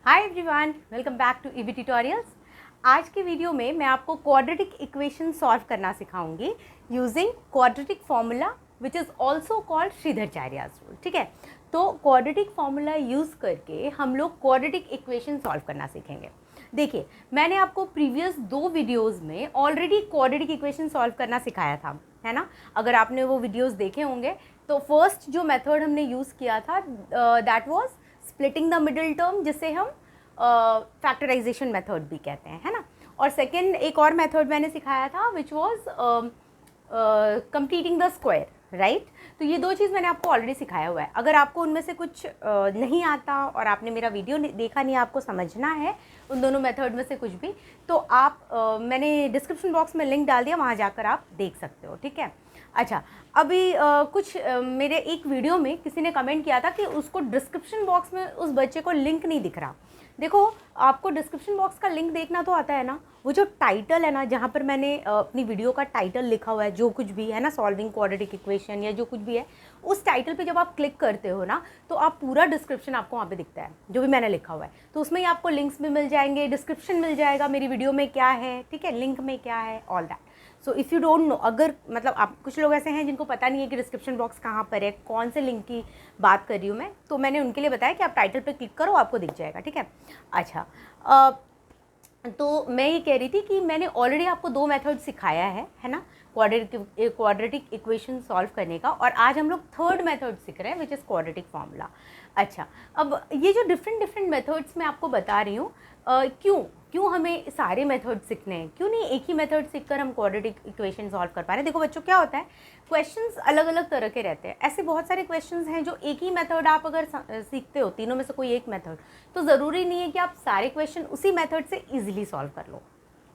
Hi everyone, welcome back to EB tutorials. आज की video में मैं आपको क्वाड्रेटिक इक्वेशन सॉल्व करना सिखाऊंगी using quadratic formula which is also called Sridharacharya's rule. ठीक है, तो क्वाड्रेटिक फार्मूला यूज़ करके हम लोग क्वाड्रेटिक इक्वेशन सॉल्व करना सीखेंगे। देखिए, मैंने आपको प्रीवियस 2 वीडियोस में ऑलरेडी क्वाड्रेटिक इक्वेशन सॉल्व करना सिखाया था, है ना। अगर आपने वो वीडियोस देखे होंगे तो फर्स्ट जो मेथड हमने यूज़ किया था that was splitting the middle term, जिसे हम फैक्टराइजेशन मेथड भी कहते हैं, है ना। और सेकेंड एक और मेथड मैंने सिखाया था which was completing the square, right. तो ये 2 चीज़ मैंने आपको ऑलरेडी सिखाया हुआ है। अगर आपको उनमें से कुछ नहीं आता और आपने मेरा वीडियो देखा नहीं, आपको समझना है उन दोनों मेथड में से कुछ भी, तो आप मैंने डिस्क्रिप्शन बॉक्स में लिंक डाल दिया, वहाँ जाकर आप देख सकते हो। ठीक है, अच्छा, अभी कुछ मेरे एक वीडियो में किसी ने कमेंट किया था कि उसको डिस्क्रिप्शन बॉक्स में उस बच्चे को लिंक नहीं दिख रहा। देखो, आपको डिस्क्रिप्शन बॉक्स का लिंक देखना तो आता है ना, वो जो टाइटल है ना, जहाँ पर मैंने अपनी वीडियो का टाइटल लिखा हुआ है, जो कुछ भी है ना, सॉल्विंग क्वाड्रेटिक इक्वेशन या जो कुछ भी है, उस टाइटल पे जब आप क्लिक करते हो ना, तो आप पूरा डिस्क्रिप्शन आपको वहाँ पे दिखता है, जो भी मैंने लिखा हुआ है। तो उसमें ही आपको लिंक्स भी मिल जाएंगे, डिस्क्रिप्शन मिल जाएगा, मेरी वीडियो में क्या है, ठीक है, लिंक में क्या है, all that. So if you don't know, अगर मतलब आप कुछ लोग ऐसे हैं जिनको पता नहीं है कि डिस्क्रिप्शन बॉक्स कहाँ पर है, कौन से लिंक की बात कर रही हूँ मैं, तो मैंने उनके लिए बताया कि आप टाइटल पे क्लिक करो, आपको दिख जाएगा। ठीक है, अच्छा, तो मैं ये कह रही थी कि मैंने ऑलरेडी आपको 2 मेथड सिखाया है ना, क्वाड्रेटिक इक्वेशन सॉल्व करने का, और आज हम लोग थर्ड मेथड सीख रहे हैं विच इज़ क्वाड्रेटिक फार्मूला। अच्छा, अब ये जो डिफरेंट मेथड्स मैं आपको बता रही हूँ, क्यों हमें सारे मेथड सीखने हैं, क्यों नहीं एक ही मेथड सीखकर हम क्वाड्रेटिक इक्वेशन सॉल्व कर पा रहे हैं। देखो बच्चों, क्या होता है, क्वेश्चंस अलग अलग तरह के रहते हैं। ऐसे बहुत सारे क्वेश्चंस हैं जो एक ही मेथड आप अगर सीखते हो, तीनों में से कोई एक मेथड, तो ज़रूरी नहीं है कि आप सारे क्वेश्चन उसी मेथड से ईजिली सॉल्व कर लो।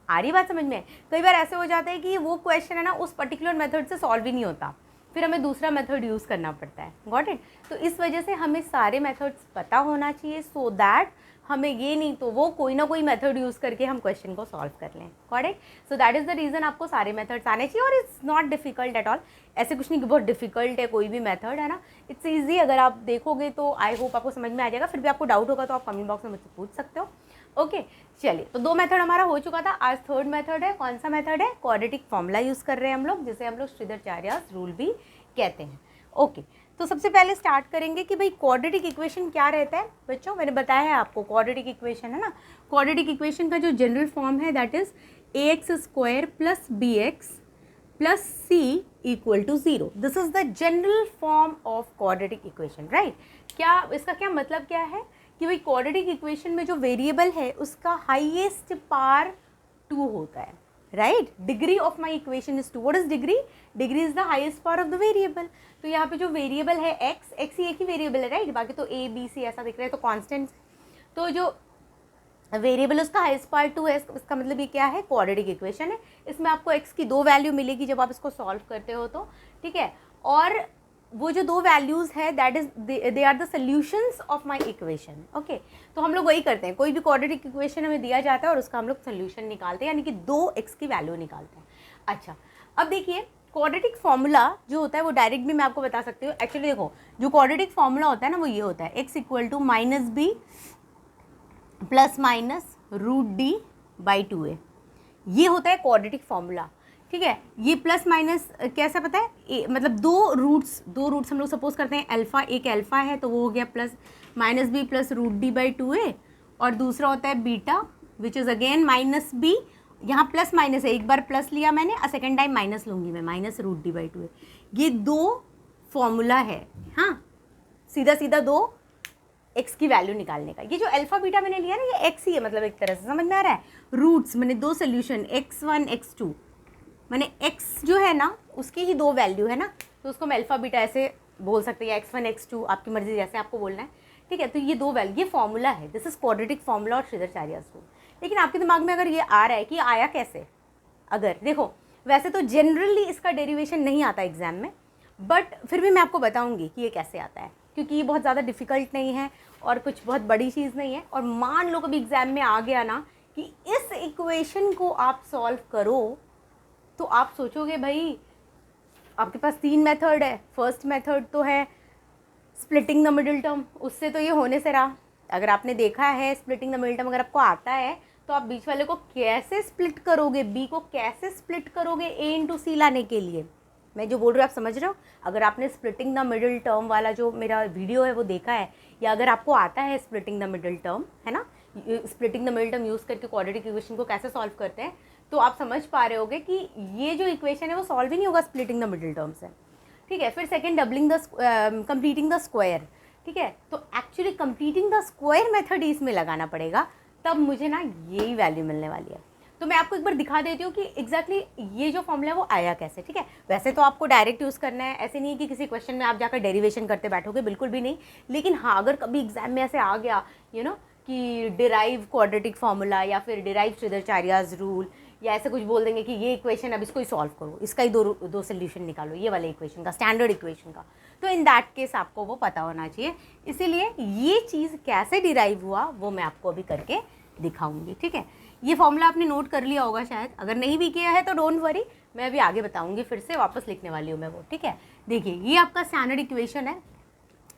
आ रही बात समझ में? कई बार ऐसे हो जाता है कि वो क्वेश्चन है ना, उस पर्टिकुलर मेथड से सॉल्व ही नहीं होता, फिर हमें दूसरा मेथड यूज़ करना पड़ता है। Got it? तो इस वजह से हमें सारे मेथड्स पता होना चाहिए, सो दैट हमें ये नहीं तो वो कोई ना कोई मेथड यूज़ करके हम क्वेश्चन को सॉल्व कर लें। Got it? So that is the reason आपको सारे मेथड्स आने चाहिए, और it's not difficult at all. ऐसे कुछ नहीं कि बहुत डिफिकल्ट है कोई भी मेथड, है ना। इट्स ईजी, अगर आप देखोगे तो आई होप आपको समझ में आ जाएगा। फिर भी आपको डाउट होगा तो आप कमेंट बॉक्स में मुझसे पूछ सकते हो। ओके, चलिए, तो 2 मेथड हमारा हो चुका था, आज थर्ड मेथड है। कौन सा मेथड है? क्वाड्रेटिक फॉर्मूला यूज़ कर रहे हैं हम लोग, जिसे हम लोग श्रीधराचार्यस रूल भी कहते हैं। ओके, तो सबसे पहले स्टार्ट करेंगे कि भाई क्वाड्रेटिक इक्वेशन क्या रहता है। बच्चों, मैंने बताया है आपको क्वाड्रेटिक इक्वेशन, है ना। क्वाड्रेटिक इक्वेशन का जो जनरल फॉर्म है that is ax² plus bx plus c equal to 0। This is the general form of quadratic equation, right. क्या इसका क्या मतलब क्या है कि भाई क्वाड्रेटिक इक्वेशन में जो वेरिएबल है उसका हाईएस्ट पावर 2 होता है, right. Degree of my equation is 2। What is degree? Degree is the highest power of the variable. तो यहाँ पे जो वेरिएबल है एक्स ही एक ही वेरिएबल है, राइट। बाकी तो ए बी सी ऐसा दिख रहा है, तो कॉन्स्टेंट। तो जो वेरिएबल उसका हाईएस्ट पावर 2 है, इसका मतलब ये क्या है? क्वाड्रेटिक इक्वेशन है। इसमें आपको एक्स की 2 वैल्यू मिलेगी जब आप इसको सॉल्व करते हो तो, ठीक है। और वो जो 2 वैल्यूज़ है that is they are the solutions of my equation. Okay, तो हम लोग वही करते हैं, कोई भी क्वाड्रेटिक इक्वेशन हमें दिया जाता है और उसका हम लोग सोल्यूशन निकालते हैं, यानी कि 2x की वैल्यू निकालते हैं। अच्छा, अब देखिए, क्वाड्रेटिक फार्मूला जो होता है वो डायरेक्ट भी मैं आपको बता सकती हूँ। एक्चुअली देखो, जो क्वाड्रेटिक फार्मूला होता है ना, वो ये होता है, x equal to -b plus minus √d/2a। ये होता है क्वाड्रेटिक फार्मूला, ठीक है। ये प्लस माइनस कैसा पता है, मतलब दो रूट्स हम लोग सपोज करते हैं, अल्फ़ा, एक अल्फ़ा है तो वो हो गया प्लस -b प्लस √d/2a, और दूसरा होता है beta which is again -b। यहाँ प्लस माइनस है, एक बार प्लस लिया मैंने और सेकेंड टाइम माइनस लूँगी मैं, -√d/2a। ये 2 फॉर्मूला है, हाँ, सीधा सीधा 2 एक्स की वैल्यू निकालने का। ये जो अल्फा बीटा मैंने लिया ना, ये एक्स ही है, मतलब एक तरह से समझ में आ रहा है। रूट्स मैंने 2 सोल्यूशन x1 x2, मैंने x जो है ना उसकी ही 2 वैल्यू है ना, तो उसको मैं अल्फा बीटा ऐसे बोल सकते हैं, x1 x2, आपकी मर्जी, जैसे आपको बोलना है, ठीक है। तो ये 2 वैल्यू, ये फॉर्मूला है, दिस इज क्वाड्रेटिक फॉर्मूला और श्रीधराचार्यस रूल। लेकिन आपके दिमाग में अगर ये आ रहा है कि आया कैसे, अगर देखो, वैसे तो जनरली इसका डेरिवेशन नहीं आता एग्जाम में, बट फिर भी मैं आपको बताऊंगी कि ये कैसे आता है, क्योंकि ये बहुत ज़्यादा डिफिकल्ट नहीं है और कुछ बहुत बड़ी चीज़ नहीं है। और मान लो कभी एग्जाम में आ गया ना कि इस इक्वेशन को आप सॉल्व करो, तो आप सोचोगे भाई आपके पास 3 मेथड है। फर्स्ट मेथड तो है स्प्लिटिंग द मिडिल टर्म, उससे तो ये होने से रहा, अगर आपने देखा है स्प्लिटिंग द मिडल टर्म, अगर आपको आता है तो आप बीच वाले को कैसे स्प्लिट करोगे, बी को कैसे स्प्लिट करोगे ए इंटू सी लाने के लिए। मैं जो बोल रही हूँ आप समझ रहे हो। अगर आपने स्प्लिटिंग द मिडल टर्म वाला जो मेरा वीडियो है वो देखा है, या अगर आपको आता है स्प्लिटिंग द मिडल टर्म, है ना, splitting the middle term use करके क्वाड्रेटिक इक्वेशन को कैसे सॉल्व करते हैं, तो आप समझ पा रहे होगे कि ये जो इक्वेशन है वो सॉल्व ही नहीं होगा स्प्लिटिंग द मिडल टर्म से। ठीक है, फिर second doubling the completing the square. ठीक है, तो actually completing the square method इसमें लगाना पड़ेगा, तब मुझे ना यही वैल्यू मिलने वाली है। तो मैं आपको एक बार दिखा देती हूँ कि एग्जैक्टली ये जो फॉर्मूला है वो आया कैसे। ठीक है, वैसे तो आपको डायरेक्ट यूज़ करना है, ऐसे नहीं है कि किसी क्वेश्चन में आप जाकर डेरिवेशन करते बैठोगे, बिल्कुल भी नहीं। लेकिन हाँ, अगर कभी एग्जाम में ऐसे आ गया कि डिराइव क्वाड्रेटिक फार्मूला या फिर डिराइव श्रीधराचार्याज रूल, या ऐसे कुछ बोल देंगे कि ये इक्वेशन अब इसको ही सॉल्व करो, इसका ही दो सोल्यूशन निकालो, ये वाले इक्वेशन का, स्टैंडर्ड इक्वेशन का, तो इन दैट केस आपको वो पता होना चाहिए। इसीलिए ये चीज़ कैसे डिराइव हुआ वो मैं आपको अभी करके दिखाऊंगी। ठीक है, ये फॉर्मूला आपने नोट कर लिया होगा शायद, अगर नहीं भी किया है तो डोंट वरी, मैं अभी आगे बताऊंगी, फिर से वापस लिखने वाली हूँ मैं वो। ठीक है, देखिए ये आपका स्टैंडर्ड इक्वेशन है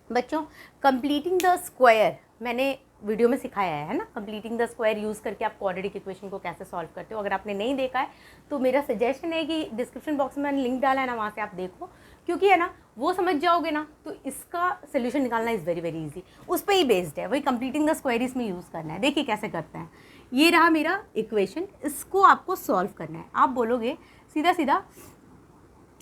बच्चों। कंप्लीटिंग द स्क्वायर मैंने वीडियो में सिखाया है ना, कंप्लीटिंग द स्क्वायर यूज़ करके आप क्वाड्रेटिक इक्वेशन को कैसे सॉल्व करते हो। अगर आपने नहीं देखा है तो मेरा सजेशन है कि डिस्क्रिप्शन बॉक्स में मैंने लिंक डाला है ना, वहाँ से आप देखो, क्योंकि है ना वो समझ जाओगे ना तो इसका सोल्यूशन निकालना इज़ वेरी वेरी इजी, उस पर ही बेस्ड है, वही कंप्लीटिंग द स्क्वायर इसमें यूज़ करना है। देखिए कैसे करते हैं, ये रहा मेरा इक्वेशन, इसको आपको सॉल्व करना है। आप बोलोगे सीधा सीधा,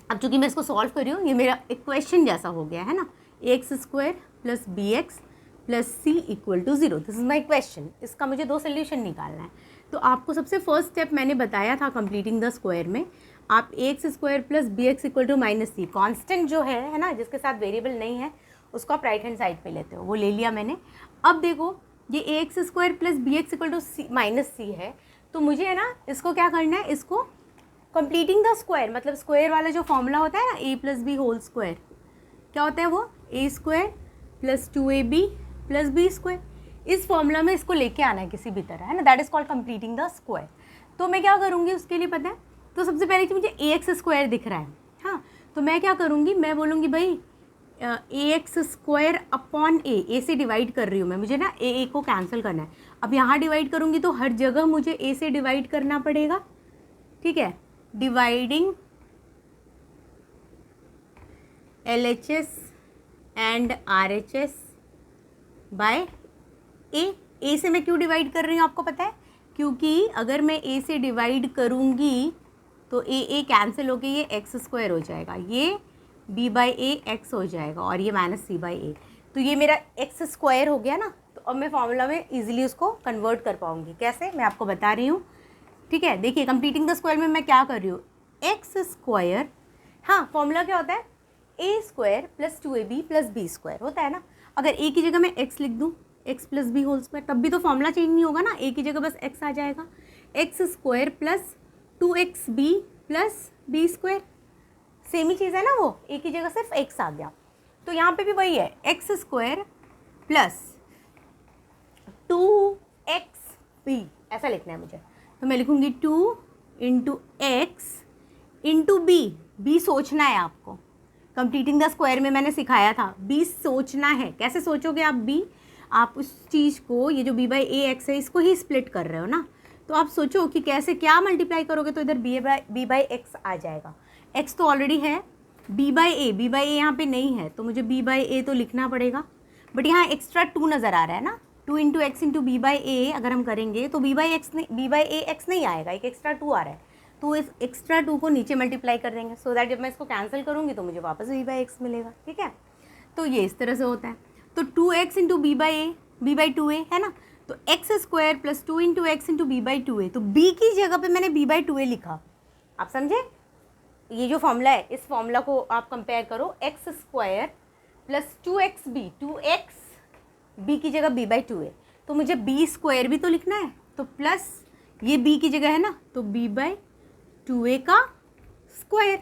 अब चूँकि मैं इसको सॉल्व कर रही हूँ, ये मेरा इक्वेशन जैसा हो गया है ना, X square plus B X plus C equal to 0, this is my question. इसका मुझे दो सोल्यूशन निकालना है। तो आपको सबसे फर्स्ट स्टेप मैंने बताया था कंप्लीटिंग द स्क्वायर में, आप X square plus B x equal to minus C, constant जो है ना, जिसके साथ वेरिएबल नहीं है उसको आप राइट हैंड साइड पे लेते हो, वो ले लिया मैंने। अब देखो ये x square plus B x equal to c minus c है, तो मुझे है ना इसको क्या करना है, इसको कंप्लीटिंग द स्क्वायर, मतलब स्क्वायर वाला जो फॉर्मूला होता है ना, a plus B whole square, क्या होता है वो, a square plus 2ab plus B square, इस फॉर्मूला में इसको लेके आना है किसी भी तरह, है ना, that is called completing the square. तो मैं क्या करूँगी उसके लिए पता है, तो सबसे पहले कि मुझे ए एक्स स्क्वायर दिख रहा है, हाँ, तो मैं क्या करूँगी, मैं बोलूँगी भाई ए एक्स स्क्वायर अपॉन ए से डिवाइड कर रही हूँ मैं, मुझे ना ए को कैंसिल करना है। अब यहाँ डिवाइड करूँगी तो हर जगह मुझे ए से डिवाइड करना पड़ेगा। ठीक है, dividing LHS and RHS by a से मैं क्यों डिवाइड कर रही हूँ आपको पता है, क्योंकि अगर मैं ए से डिवाइड करूँगी तो ए कैंसिल होके ये एक्स स्क्वायर हो जाएगा, ये बी बाई ए एक्स हो जाएगा और ये माइनस सी बाई ए, तो ये मेरा एक्स स्क्वायर हो गया ना। तो अब मैं फॉर्मूला में इजीली उसको कन्वर्ट कर पाऊँगी, कैसे मैं आपको बता रही हूँ। ठीक है, देखिए कंप्लीटिंग द स्क्वायर में मैं क्या कर रही हूँ, एक्स स्क्वायर, हाँ फॉर्मूला क्या होता है, a square plus 2ab plus B square होता है ना। अगर ए की जगह मैं एक्स लिख दूँ, X plus B whole square, तब भी तो फॉर्मूला चेंज नहीं होगा ना, ए की जगह बस एक्स आ जाएगा, x square plus 2xb plus B square, same ही चीज़ है ना वो, ए की जगह सिर्फ एक्स आ गया। तो यहाँ पे भी वही है, एक्स स्क्वायर प्लस 2xb ऐसा लिखना है मुझे, तो मैं लिखूँगी 2 इंटू एक्स इंटू बी सोचना है आपको, कंप्लीटिंग द स्क्वायर में मैंने सिखाया था, बी सोचना है। कैसे सोचोगे आप बी, आप उस चीज़ को, ये जो बी बाई ए एक्स है इसको ही स्प्लिट कर रहे हो ना, तो आप सोचो कि कैसे क्या मल्टीप्लाई करोगे, तो इधर बी बाई एक्स आ जाएगा, एक्स तो ऑलरेडी है, बी बाई ए यहाँ पे नहीं है तो मुझे बी बाई ए तो लिखना पड़ेगा, बट यहाँ एक्स्ट्रा 2 नज़र आ रहा है ना, 2 into x into B by a अगर हम करेंगे तो बी बाई ए एक्स नहीं आएगा, एक एक्स्ट्रा 2 आ रहा है, तो इस एक्स्ट्रा 2 को नीचे मल्टीप्लाई कर देंगे, सो दैट जब मैं इसको कैंसिल करूँगी तो मुझे वापस बी बाई एक्स मिलेगा। ठीक है, तो ये इस तरह से होता है, तो 2x into B by 2a है ना, तो X square plus 2 into x into B by 2a, तो b की जगह पे मैंने b बाई 2a लिखा, आप समझे। ये जो फॉर्मूला है इस फॉर्मूला को आप कंपेयर करो, x square plus 2x b की जगह b बाई 2a, तो मुझे b स्क्वायर भी तो लिखना है, तो प्लस ये b की जगह है ना, तो b बाई 2a का square,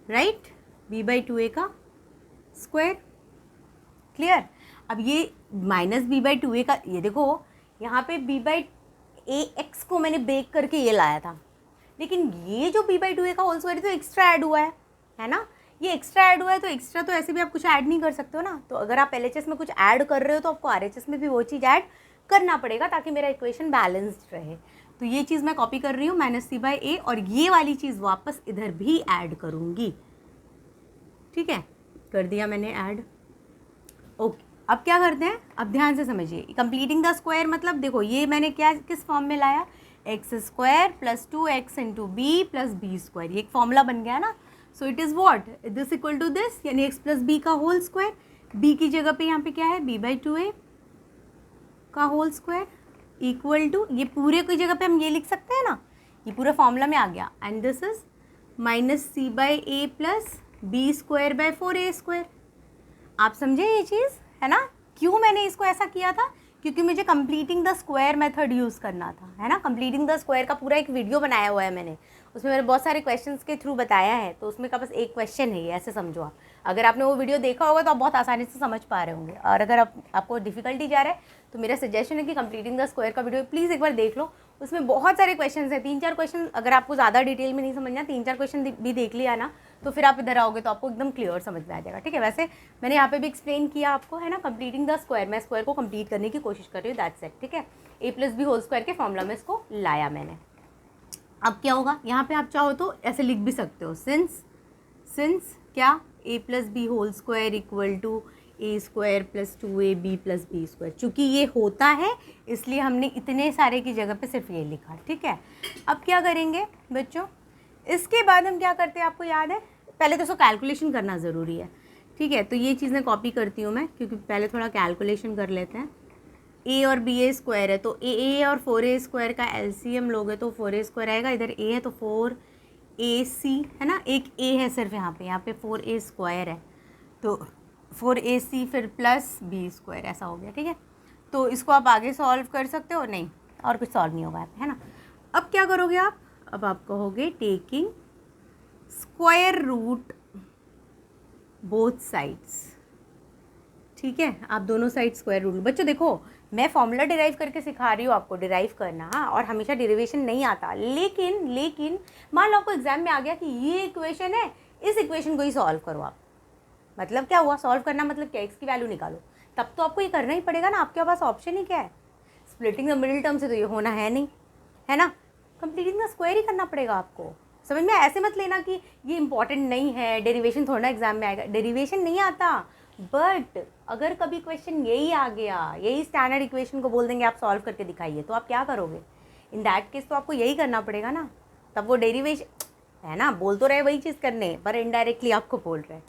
right, b by 2a का स्क्वायर, क्लियर। अब ये माइनस बी बाई 2a का, ये देखो यहाँ पे b बाई ए एक्स को मैंने ब्रेक करके ये लाया था, लेकिन ये जो b बाई 2a का होल स्क्वायर तो एक्स्ट्रा ऐड हुआ है ना, ये एक्स्ट्रा ऐड हुआ है तो एक्स्ट्रा तो ऐसे भी आप कुछ ऐड नहीं कर सकते हो ना, तो अगर आप LHS में कुछ ऐड कर रहे हो तो आपको RHS में भी वो चीज़ ऐड करना पड़ेगा ताकि मेरा इक्वेशन बैलेंस्ड रहे। तो ये चीज़ मैं कॉपी कर रही हूँ -c/a, और ये वाली चीज़ वापस इधर भी ऐड करूँगी। ठीक है, कर दिया मैंने ऐड। ओके, अब क्या करते हैं, अब ध्यान से समझिए। कंप्लीटिंग द स्क्वायर मतलब देखो ये मैंने क्या किस फॉर्म में लाया, x² + 2x × b + b², ये एक फॉर्मूला बन गया ना। So it is what, this equal to this, यानी x + b का होल स्क्वायर। b की जगह पे यहाँ पे क्या है, b/2a का होल स्क्वायर इक्वल टू, ये पूरे की जगह पे हम ये लिख सकते हैं ना, ये पूरे फॉर्मूला में आ गया। And this is -c/a + b²/4a²। आप समझे ये चीज़ है ना, क्यों मैंने इसको ऐसा किया था, क्योंकि मुझे completing the square method use करना था, है ना। कंप्लीटिंग द स्क्वायर का पूरा एक वीडियो बनाया हुआ है मैंने, उसमें मैंने बहुत सारे क्वेश्चंस के थ्रू बताया है, तो उसमें का बस एक क्वेश्चन है ये, ऐसे समझो आप। अगर आपने वो वीडियो देखा होगा तो आप बहुत आसानी से समझ पा रहे होंगे, और अगर आपको डिफिकल्टी जा रहा है तो मेरा सजेशन है कि कंप्लीटिंग द स्क्वायर का वीडियो प्लीज़ एक बार देख लो। उसमें बहुत सारे क्वेश्चन हैं, 3-4 क्वेश्चन, अगर आपको ज़्यादा डिटेल में नहीं समझना, 3-4 क्वेश्चन भी देख लिया ना, तो फिर आप इधर आओगे तो आपको एकदम क्लियर समझ में आ जाएगा। ठीक है, वैसे मैंने यहाँ पे भी एक्सप्लेन किया आपको, है ना। कंप्लीटिंग द स्क्वायर, मैं स्क्वायर को कंप्लीट करने की कोशिश कर रही हूँ, दैट्स इट। ठीक है, a + b होल स्क्वायर के फॉर्मूला में इसको लाया मैंने। अब क्या होगा, यहाँ पे आप चाहो तो ऐसे लिख भी सकते हो, सिंस क्या, a + b whole square equal to a² + 2ab + b²। चूँकि ये होता है इसलिए हमने इतने सारे की जगह पे सिर्फ ये लिखा। ठीक है, अब क्या करेंगे बच्चों, इसके बाद हम क्या करते हैं आपको याद है, पहले तो इसको कैलकुलेशन करना ज़रूरी है। ठीक है, तो ये चीज़ मैं कॉपी करती हूँ मैं, क्योंकि पहले थोड़ा कैलकुलेशन कर लेते हैं। a और ba² है तो a और 4a² का LCM लोगे तो 4a² आएगा, इधर a है तो 4ac है ना, एक a है सिर्फ यहाँ पे 4a² है तो 4ac फिर प्लस b², ऐसा हो गया। ठीक है, तो इसको आप आगे सॉल्व कर सकते हो, नहीं और कुछ सॉल्व नहीं होगा, है ना। अब क्या करोगे आप, अब आप कहोगे taking square root both sides. ठीक है, आप दोनों साइड स्क्वायर रूट। बच्चों देखो, मैं फॉर्मूला डिराइव करके सिखा रही हूँ आपको डिराइव करना, हाँ, और हमेशा डेरिवेशन नहीं आता, लेकिन मान लो आपको एग्जाम में आ गया कि ये इक्वेशन है, इस इक्वेशन को ही सॉल्व करो आप। मतलब क्या हुआ, सॉल्व करना मतलब क्या, x की वैल्यू निकालो, तब तो आपको ये करना ही पड़ेगा ना, आपके पास ऑप्शन ही क्या है, स्प्लिटिंग द मिडिल टर्म से तो ये होना है नहीं, है ना। कंप्लीटिंग द स्क्वायर ही करना पड़ेगा आपको, समझ में। ऐसे मत लेना कि ये इंपॉर्टेंट नहीं है, डेरिवेशन थोड़ा एग्जाम में आएगा, डेरिवेशन नहीं आता, बट अगर कभी क्वेश्चन यही आ गया, यही स्टैंडर्ड इक्वेशन को बोल देंगे आप सॉल्व करके दिखाइए, तो आप क्या करोगे, इन दैट केस तो आपको यही करना पड़ेगा ना, तब वो डेरिवेशन है ना, बोल तो रहे वही चीज़ करने, पर इनडायरेक्टली आपको बोल रहे हैं,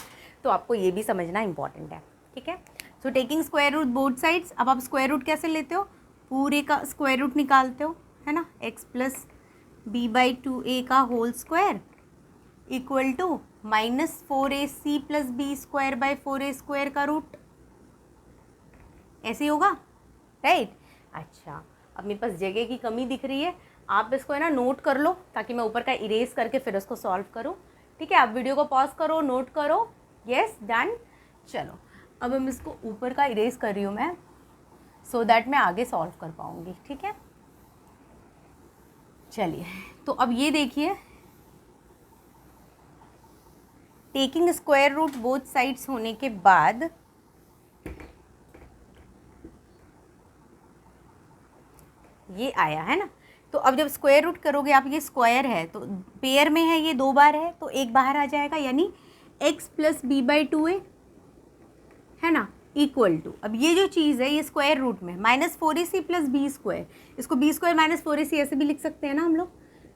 तो आपको ये भी समझना इंपॉर्टेंट है। ठीक है, so taking square root both sides. अब आप स्क्वायर रूट कैसे लेते हो, पूरे का स्क्वायर रूट निकालते हो, है ना, x + b/2a का whole square equal to -4ac + b²/4a² का रूट, ऐसे ही होगा, राइट। अच्छा, अब मेरे पास जगह की कमी दिख रही है, आप इसको है ना नोट कर लो ताकि मैं ऊपर का इरेज करके फिर उसको सॉल्व करूँ। ठीक है, आप वीडियो को पॉज करो, नोट करो, यस डन। चलो, अब हम इसको ऊपर का इरेज कर रही हूँ मैं, सो दैट मैं आगे सॉल्व कर पाऊँगी। ठीक है, चलिए, तो अब ये देखिए, taking square root both sides होने के बाद ये आया है ना, तो अब जब स्क्वायर रूट करोगे आप, ये स्क्वायर है तो पेयर में है, ये 2 बार है तो एक बाहर आ जाएगा, यानी x + b/2a है ना इक्वल टू, अब ये जो चीज़ है ये स्क्वायर रूट में -4ac + b², इसको b² - 4ac ऐसे भी लिख सकते हैं ना हम लोग,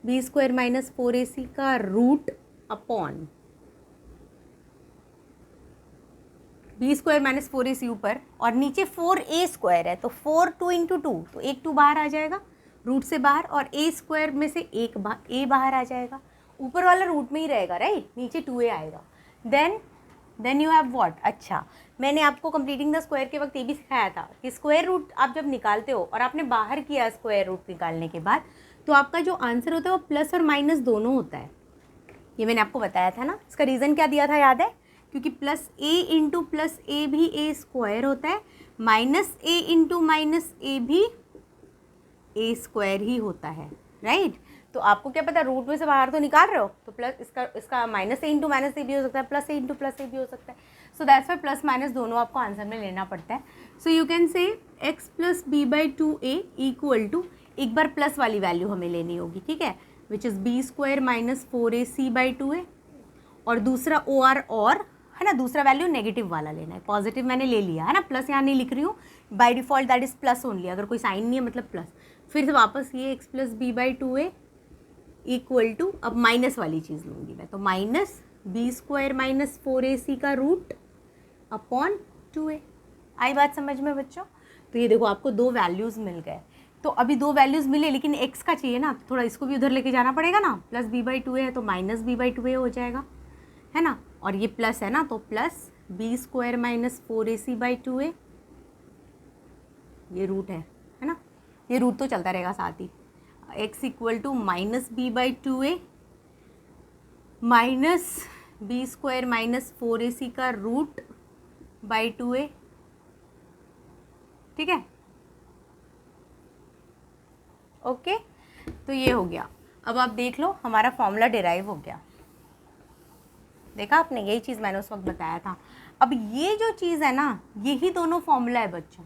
b² - 4ac का रूट अपॉन b² - 4ac ऊपर, और नीचे 4a² है तो 4 2 × 2, तो एक 2 बाहर आ जाएगा रूट से बाहर, और a² में से एक a बाहर आ जाएगा, ऊपर वाला रूट में ही रहेगा, राइट, नीचे 2a आएगा। देन यू हैव व्हाट, अच्छा मैंने आपको कंप्लीटिंग द स्क्वायर के वक्त ये भी सिखाया था कि स्क्वायर रूट आप जब निकालते हो और आपने बाहर किया स्क्वायर रूट निकालने के बाद, तो आपका जो आंसर होता है वो प्लस और माइनस दोनों होता है, ये मैंने आपको बताया था ना। इसका रीज़न क्या दिया था याद है, क्योंकि +a × +a भी a² होता है, -a × -a भी a² ही होता है, राइट। तो आपको क्या पता, रूट में से बाहर तो निकाल रहे हो, तो प्लस इसका minus A into minus A भी हो सकता है, plus A into plus A भी हो सकता है। So that's why plus minus दोनों आपको आंसर में लेना पड़ता है। So you can say X plus B by 2a equal to, एक बार प्लस वाली वैल्यू हमें लेनी होगी, ठीक है, which is B square minus 4ac by 2a, और दूसरा ओ आर और है ना, दूसरा वैल्यू नेगेटिव वाला लेना है। पॉजिटिव मैंने ले लिया है ना, प्लस यहाँ नहीं लिख रही हूँ, by default that is plus only, अगर कोई साइन नहीं है मतलब प्लस। फिर से वापस ये X plus B by 2a equal to, अब माइनस वाली चीज़ लूँगी मैं, तो minus B square minus 4ac का रूट अपॉन 2a। आई बात समझ में बच्चों? तो ये देखो आपको दो वैल्यूज़ मिल गए। तो अभी दो वैल्यूज़ मिले, लेकिन x का चाहिए ना, थोड़ा इसको भी उधर लेके जाना पड़ेगा ना, प्लस बी बाई 2a है तो माइनस बी बाई 2a हो जाएगा, है ना, और ये प्लस है ना, तो plus B square minus 4ac by 2a, ये रूट है ना, ये रूट तो चलता रहेगा साथ ही। x equal to minus B by 2a minus B square minus 4ac का रूट बाई 2a, ठीक है, ओके। तो ये हो गया। अब आप देख लो हमारा फॉर्मूला डिराइव हो गया, देखा आपने, यही चीज़ मैंने उस वक्त बताया था। अब ये जो चीज़ है ना, यही दोनों फॉर्मूला है बच्चों।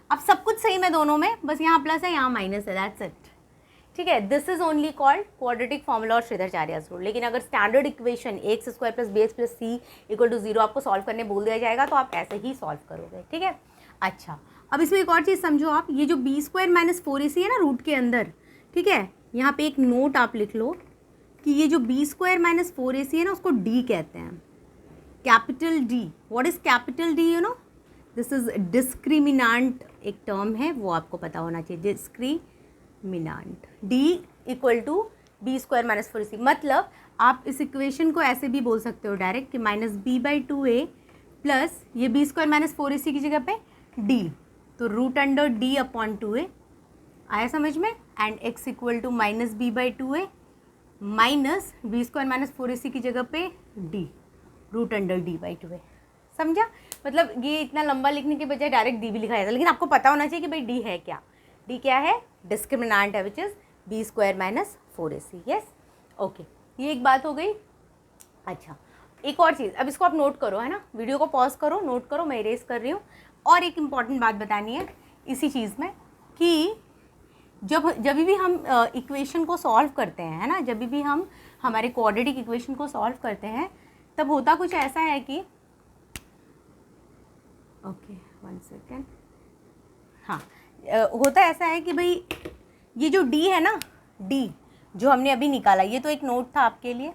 अब सब कुछ सेम है दोनों में, बस यहाँ प्लस है यहाँ माइनस है, दैट्स इट, ठीक है। This is only called quadratic formula और श्रीधराचार्यस रूल। लेकिन अगर standard equation X square plus B X plus C equal to 0 आपको सॉल्व करने बोल दिया जाएगा, तो आप ऐसे ही सॉल्व करोगे, ठीक है। अच्छा, अब इसमें एक और चीज़ समझो आप, ये जो बी स्क्वायर माइनस 4ac है ना रूट के अंदर, ठीक है, यहाँ पे एक नोट आप लिख लो कि ये जो बी स्क्वायर माइनस 4ac है ना, उसको डी कहते हैं, capital d. What is capital d? You know, this is discriminant, एक टर्म है वो आपको पता होना चाहिए, discriminant. D equal to b square minus 4ac, मतलब आप इस इक्वेशन को ऐसे भी बोल सकते हो डायरेक्ट कि minus B by 2a plus ये बी स्क्वायर माइनस 4ac की जगह पे डी, तो root under D upon 2a, आया समझ में। And x equal to minus B by 2a minus B square minus 4ac की जगह पे D, root under D by 2a, समझा? मतलब ये इतना लंबा लिखने के बजाय डायरेक्ट डी भी लिखा जाता है, लेकिन आपको पता होना चाहिए कि भाई डी है क्या। डी क्या है? डिस्क्रिमिनांट है, which is B square minus 4ac। Yes, okay, ये एक बात हो गई। अच्छा, एक और चीज़, अब इसको आप नोट करो, है ना, वीडियो को पॉज करो, नोट करो, मैं इरेज कर रही हूँ। और एक इम्पॉर्टेंट बात बतानी है इसी चीज़ में कि जब भी हम इक्वेशन को सॉल्व करते हैं, है ना, जब भी हम हमारे क्वाड्रेटिक इक्वेशन को सॉल्व करते हैं, तब होता कुछ ऐसा है कि, ओके 1 सेकेंड, हाँ, होता ऐसा है कि भाई ये जो डी है ना, डी जो हमने अभी निकाला, ये तो एक नोट था आपके लिए,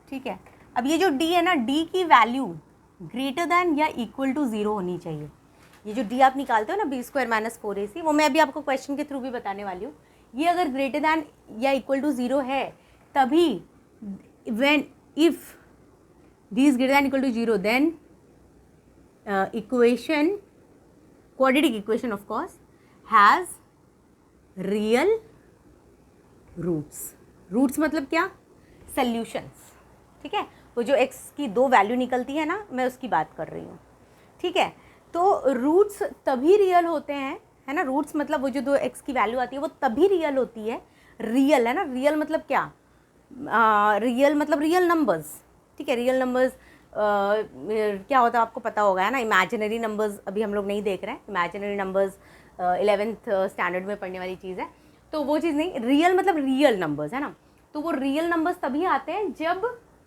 ठीक है। अब ये जो डी है ना, डी की वैल्यू ग्रेटर दैन या इक्वल टू 0 होनी चाहिए। ये जो डी आप निकालते हो ना, बी स्क्वायर माइनस 4ac, वो मैं अभी आपको क्वेश्चन के थ्रू भी बताने वाली हूँ। ये अगर ग्रेटर दैन या इक्वल टू 0 है, तभी when if D is greater than equal to 0, then equation, quadratic equation of course, has real roots. Roots मतलब क्या? सॉल्यूशंस, ठीक है। वो जो x की दो वैल्यू निकलती है ना, मैं उसकी बात कर रही हूँ, ठीक है। तो रूट्स तभी रियल होते हैं, है ना, रूट्स मतलब वो जो दो x की वैल्यू आती है वो तभी रियल होती है। रियल है ना, रियल मतलब क्या? रियल मतलब रियल नंबर्स, ठीक है। रियल नंबर्स क्या होता है आपको पता होगा, है ना। इमेजिनरी नंबर्स अभी हम लोग नहीं देख रहे हैं, इमेजिनरी नंबर्स 11th स्टैंडर्ड में पढ़ने वाली चीज़ है, तो वो चीज़ नहीं। रियल मतलब रियल नंबर्स, है ना। तो वो रियल नंबर्स तभी आते हैं जब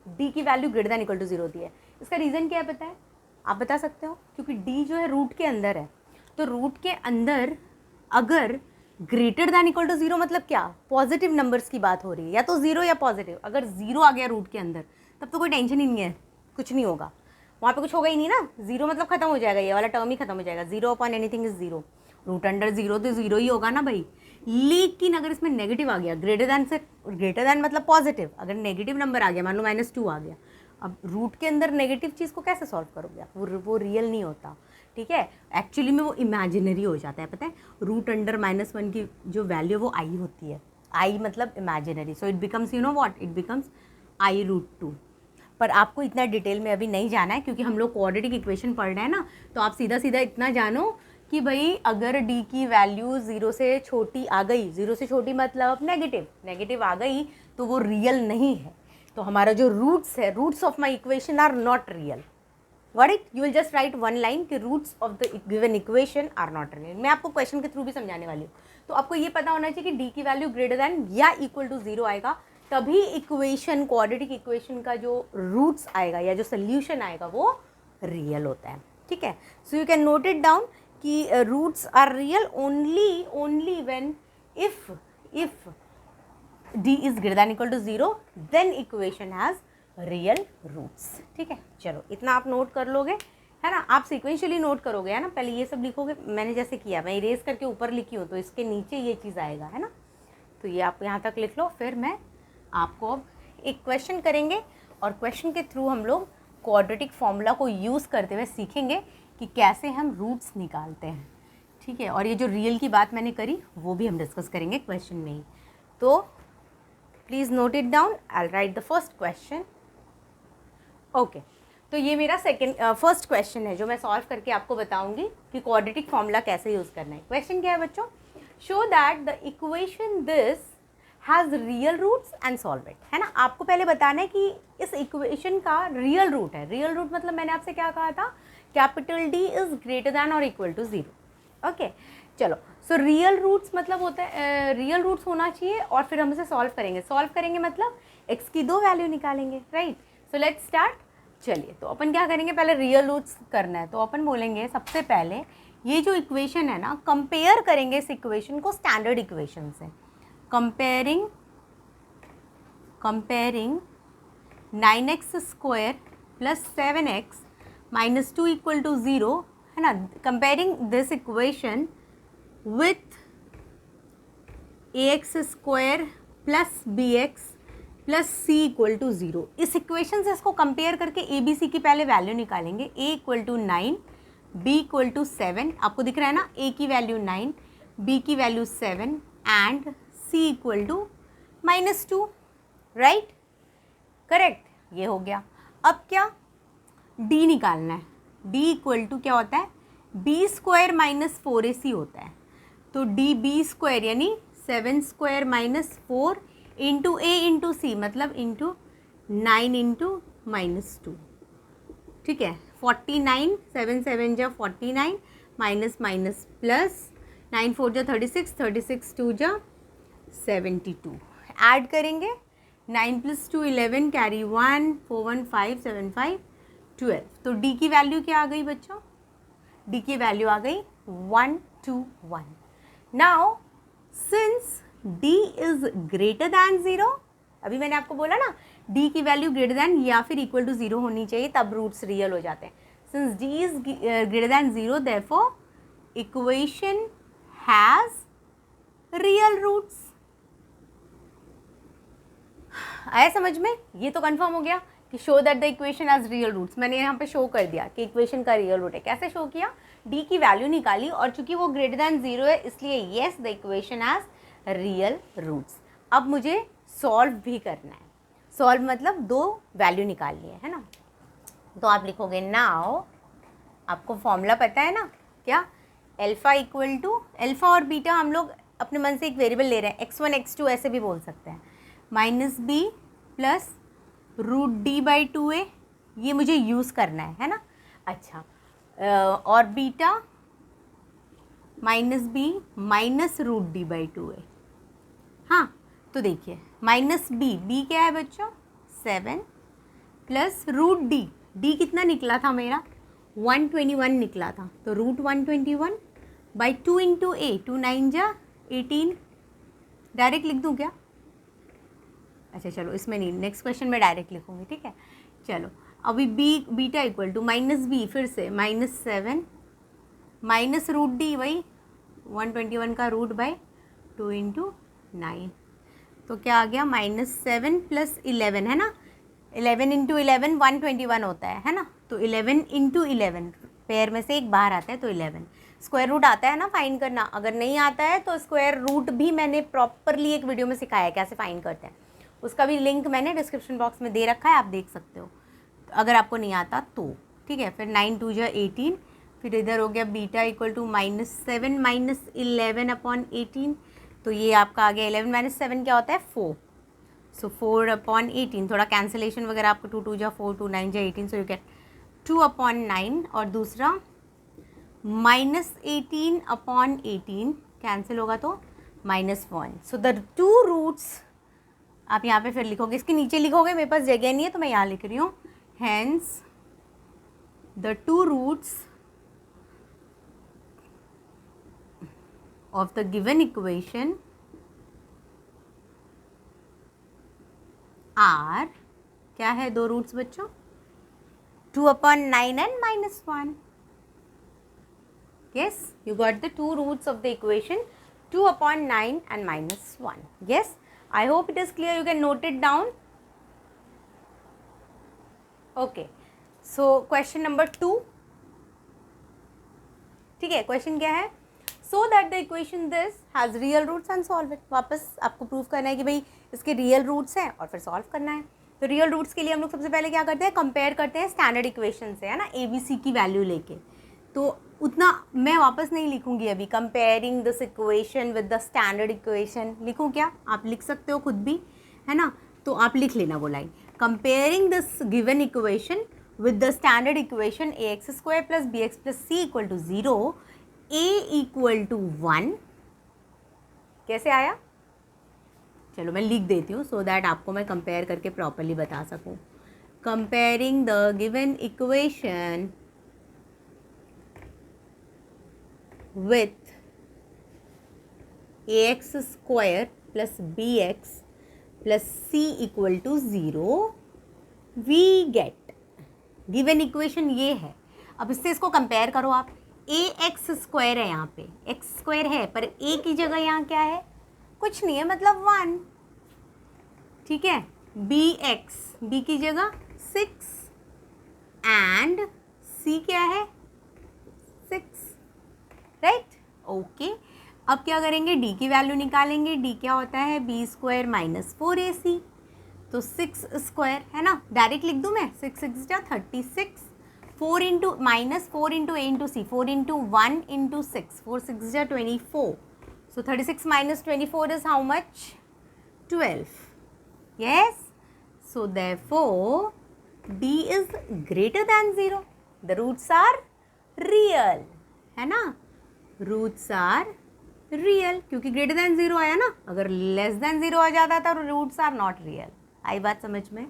डी की value greater than equal to 0 होती है। इसका रीज़न क्या है पता है? आप बता सकते हो? क्योंकि डी जो है रूट के अंदर है, तो रूट के अंदर अगर ग्रेटर दैन इक्वल टू 0 मतलब क्या? पॉजिटिव नंबर्स की बात हो रही है, या तो 0 या पॉजिटिव। अगर 0 आ गया रूट के अंदर, तब तो कोई टेंशन ही नहीं है, कुछ नहीं होगा, वहाँ पे कुछ होगा ही नहीं ना। 0 मतलब खत्म हो जाएगा, ये वाला टर्म ही खत्म हो जाएगा। 0 upon anything is 0, root under 0 तो 0 ही होगा ना भाई। लेकिन अगर इसमें नेगेटिव आ गया, ग्रेटर दैन से, ग्रेटर दैन मतलब पॉजिटिव, अगर नेगेटिव नंबर आ गया, मान लो -2 आ गया, अब रूट के अंदर नेगेटिव चीज़ को कैसे सॉल्व करोगे आप? वो रियल नहीं होता, ठीक है। एक्चुअली में वो इमेजिनरी हो जाता है, पता है। रूट अंडर -1 की जो वैल्यू वो आई होती है, आई मतलब imaginary, so it becomes, you know what, it becomes i√2। पर आपको इतना डिटेल में अभी नहीं जाना है, क्योंकि हम लोग क्वाड्रेटिक इक्वेशन पढ़ रहे हैं ना, तो आप सीधा सीधा इतना जानो कि भाई अगर d की वैल्यू 0 से छोटी आ गई, 0 से छोटी मतलब नेगेटिव आ गई, तो वो रियल नहीं है। तो हमारा जो रूट्स है, roots of my equation are not real. Got it? You will just write one line कि roots of the given equation are not real। मैं आपको क्वेश्चन के थ्रू भी समझाने वाली हूँ। तो आपको ये पता होना चाहिए कि d की वैल्यू ग्रेटर दैन या इक्वल टू 0 आएगा, तभी इक्वेशन, क्वाड्रेटिक इक्वेशन का जो रूट्स आएगा या जो सोल्यूशन आएगा वो रियल होता है। ठीक है, so you can note it down कि roots are real only when if d is greater than equal to 0, then equation has real roots. ठीक है, चलो इतना आप नोट कर लोगे, है ना। आप सिक्वेंशियली नोट करोगे, है ना, पहले ये सब लिखोगे, मैंने जैसे किया, मैं इरेज करके ऊपर लिखी हूँ तो इसके नीचे ये चीज़ आएगा, है ना। तो ये आप यहाँ तक लिख लो, फिर मैं आपको अब एक क्वेश्चन करेंगे और क्वेश्चन के थ्रू हम लोग क्वाड्रेटिक फॉर्मूला को यूज़ करते हुए सीखेंगे कि कैसे हम रूट्स निकालते हैं। ठीक है, और ये जो रियल की बात मैंने करी वो भी हम डिस्कस करेंगे क्वेश्चन में ही। तो please note it down, I will write the first question. Okay, तो ये मेरा फर्स्ट क्वेश्चन है जो मैं सॉल्व करके आपको बताऊंगी कि क्वाड्रेटिक फॉर्मूला कैसे यूज़ करना है। क्वेश्चन क्या है बच्चों? Show that the equation this has real roots and solve it, है ना। आपको पहले बताना है कि इस इक्वेशन का रियल रूट है। रियल रूट मतलब मैंने आपसे क्या कहा था, capital D is greater then और इक्वल टू 0। ओके, चलो, सो रियल रूट्स मतलब होता है, रियल रूट्स होना चाहिए और फिर हम इसे सॉल्व करेंगे मतलब x की 2 वैल्यू निकालेंगे, राइट। So let's start. चलिए, तो अपन क्या करेंगे, पहले रियल रूट्स करना है। तो अपन बोलेंगे सबसे पहले ये जो इक्वेशन है ना, कंपेयर करेंगे इस इक्वेशन को स्टैंडर्ड इक्वेशन से। Comparing 9x square plus 7x minus 2 equal to 0, है ना। Comparing this equation with ax square plus bx plus C equal to 0। इस इक्वेशन से इसको कंपेयर करके ए बी सी की पहले वैल्यू निकालेंगे। A equal to 9, b equal to 7, आपको दिख रहा है ना, ए की वैल्यू 9, बी की value 7 and c equal to -2, right, correct, ये हो गया। अब क्या, डी निकालना है। डी इक्वल टू क्या होता है, बी स्क्वायर माइनस 4ac होता है। तो डी बी स्क्वायर यानी 7 square minus 4 into a into सी मतलब इंटू 9 इंटू -2। ठीक है, 49, 7 7 जा 49 माइनस माइनस प्लस 9 4 जा 36, 36 2 जा 72। ऐड करेंगे 9 + 2 11, कैरी 1, 4 1 5 7 5 12। तो डी की वैल्यू क्या आ गई बच्चों, डी की वैल्यू आ गई 1 2 1। Now since d is greater than 0, अभी मैंने आपको बोला ना d की वैल्यू ग्रेटर दैन या फिर इक्वल टू 0 होनी चाहिए, तब रूट्स रियल हो जाते हैं। Since d is greater than 0, therefore equation has real roots. आया समझ में? ये तो कंफर्म हो गया कि show that the equation has real roots. मैंने यहाँ पे शो कर दिया कि इक्वेशन का रियल रूट है। कैसे शो किया, d की वैल्यू निकाली और चूंकि वो ग्रेटर दैन 0 है इसलिए yes the equation has real roots. अब मुझे सॉल्व भी करना है। सॉल्व मतलब 2 वैल्यू निकालनी है ना। तो आप लिखोगे नाउ, आपको फॉर्मूला पता है ना क्या, अल्फा इक्वल टू, अल्फा और बीटा हम लोग अपने मन से एक वेरिएबल ले रहे हैं, x1 x2 ऐसे भी बोल सकते हैं, -b प्लस √d/2a, ये मुझे यूज़ करना है ना। अच्छा, और बीटा -b माइनस √d/2a। हाँ, तो देखिए -b क्या है बच्चों, 7 प्लस √d, d कितना निकला था मेरा, 121 निकला था। तो √121/2 इंटू a, 2 9 जा 18, डायरेक्ट लिख दूँ क्या? अच्छा चलो, इसमें नहीं, नेक्स्ट क्वेश्चन में डायरेक्ट लिखूँगी, ठीक है। चलो अभी बीटा इक्वल टू -b, फिर से -7 माइनस √d, वही 121 का √2 इंटू 9, तो क्या आ गया, -7 प्लस 11, है ना। 11 इंटू 11 121 होता है ना। तो 11 इंटू 11, पेयर में से एक बाहर आता है तो 11। स्क्वायर रूट आता है ना फाइंड करना, अगर नहीं आता है तो स्क्वायर रूट भी मैंने प्रॉपरली एक वीडियो में सिखाया है कैसे फाइंड करते हैं, उसका भी लिंक मैंने डिस्क्रिप्शन बॉक्स में दे रखा है, आप देख सकते हो अगर आपको नहीं आता तो, ठीक है। फिर 9 2 जा 18, फिर इधर हो गया बीटा इक्वल टू -7 माइनस 11/18, तो ये आपका आ गया 11 माइनस 7 क्या होता है 4, सो 4/18, थोड़ा कैंसिलेशन वगैरह आपको 2 2 जा 4 2 9 जा 18, सो यू गेट 2/9, और दूसरा -18/18 कैंसिल होगा तो -1, सो द टू रूट्स आप यहाँ पे फिर लिखोगे, इसके नीचे लिखोगे, मेरे पास जगह नहीं है तो मैं यहाँ लिख रही हूँ, hence the two roots of the given equation are, क्या है दो रूट्स बच्चों, 2/9 and -1. Yes, you got the two roots of the equation 2/9 and -1. Yes, I hope it is clear. You can note it down. Okay, so question number 2. ठीक है, question क्या है, so that the equation this has real roots and solve it. वापस आपको prove करना है कि भाई इसके रियल रूट्स हैं और फिर सॉल्व करना है। तो रियल रूट्स के लिए हम लोग सबसे पहले क्या करते हैं, कंपेयर करते हैं स्टैंडर्ड इक्वेशन से, है ना, ABC की वैल्यू लेके। तो उतना मैं वापस नहीं लिखूंगी अभी, comparing this equation with the standard equation लिखूँ क्या, आप लिख सकते हो खुद भी, है ना, तो आप लिख लेना वो line, comparing this given equation with the standard equation ax² + bx + c = 0, a = 1, कैसे आया, चलो मैं लिख देती हूँ सो दैट आपको मैं कंपेयर करके प्रॉपरली बता सकूँ। Comparing the given equation with ax² + bx + c = 0, we get, given equation ये है। अब इससे इसको कंपेयर करो आप, ax² है, यहाँ पे x² है, पर a की जगह यहाँ क्या है, कुछ नहीं है, मतलब 1, ठीक है, bx, b की जगह 6 एंड c क्या है 6, राइट, ओके। अब क्या करेंगे, d की वैल्यू निकालेंगे, d क्या होता है b² - 4ac, तो 6² है ना, डायरेक्ट लिख दूँ मैं, 6 6 जा 36, 4 into -4 into a into c, 4 into 1 into 6, 4 6 जा 24, so 36 - 24 is how much, 12. Yes, so therefore d is greater than 0, the roots are real, है ना, roots are real, क्योंकि greater than 0 आया ना, अगर less than 0 आ जाता था तो roots are not real, आई बात समझ में,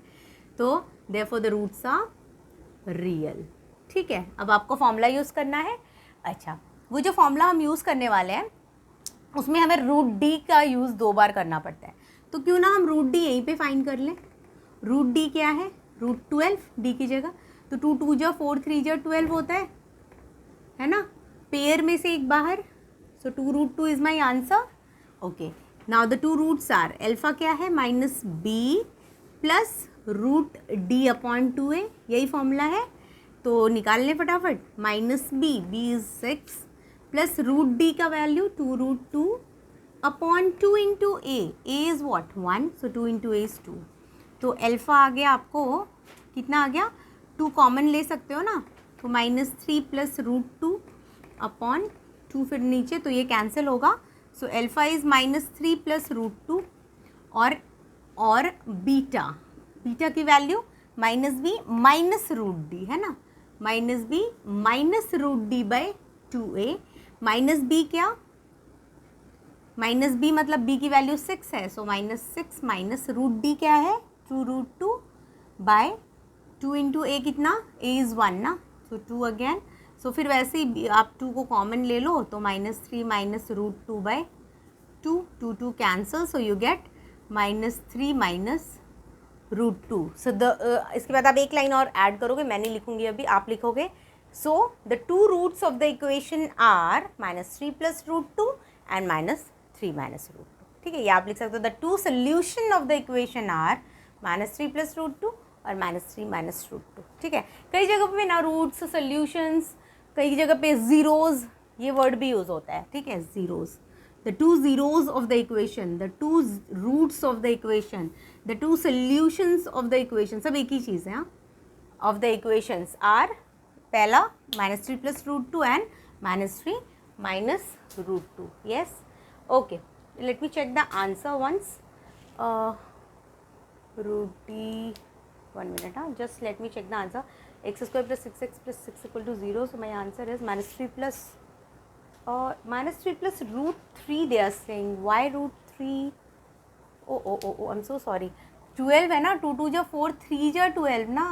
तो therefore the roots are real, ठीक है। अब आपको फॉर्मूला यूज़ करना है। अच्छा, वो जो फॉर्मूला हम यूज़ करने वाले हैं उसमें हमें √d का यूज़ 2 बार करना पड़ता है, तो क्यों ना हम √d यहीं पे फाइंड कर लें। √d क्या है, √12 d की जगह, तो 2 2 जा 4 3 जा 12 होता है ना, पेयर में से एक बाहर, so 2√2 is my answer. Okay, now the two roots are, alpha क्या है -b प्लस √d/2a, यही फॉर्मूला है, तो निकाल लें फटाफट, -b, b is 6 plus √d का value 2√2/2 into a is what 1, so 2 into a is 2, तो अल्फ़ा आ गया आपको कितना आ गया, 2 कॉमन ले सकते हो ना, तो -3 प्लस √2/2, फिर नीचे तो ये कैंसिल होगा, सो अल्फ़ा इज़ -3 प्लस √2, और बीटा की वैल्यू -b माइनस √d, है ना, -b माइनस √d/2a, -b क्या, -b मतलब b की वैल्यू 6 है, सो -6 माइनस √d क्या है 2√2/2 इंटू a कितना, a इज़ 1 ना, सो 2 अगेन, सो फिर वैसे ही आप 2 को कॉमन ले लो, तो -3 minus √2/2, 2 cancel, so you gate -3 minus √2, सो इसके बाद आप एक लाइन और ऐड करोगे, मैं नहीं लिखूंगी अभी, आप लिखोगे, so the two roots of the equation are -3 plus √2 and -3 minus √2, ठीक है, ये आप लिख सकते हो, the two solution of the equation are -3 plus √2 और -3 माइनस √2, ठीक है। कई जगह पे ना रूट्स, सोल्यूशंस, कई जगह पे ज़ीरोज़, ये वर्ड भी यूज़ होता है, ठीक है, zeros, the two zeros of the equation, the two roots of the equation, the two solutions of the equation, सब एक ही चीज़ है, हाँ, of the equations are पहला -3 + √2 and -3 - √2. Yes, okay, let me check the answer once. √d, 1 minute, just let me check the answer. X square + 6x + 6 = 0, so my answer is -3 + √3 they are saying. Why √3? Oh, I'm so sorry. 12 है ना, 2 2 जा 4, 3 जा 12 ना.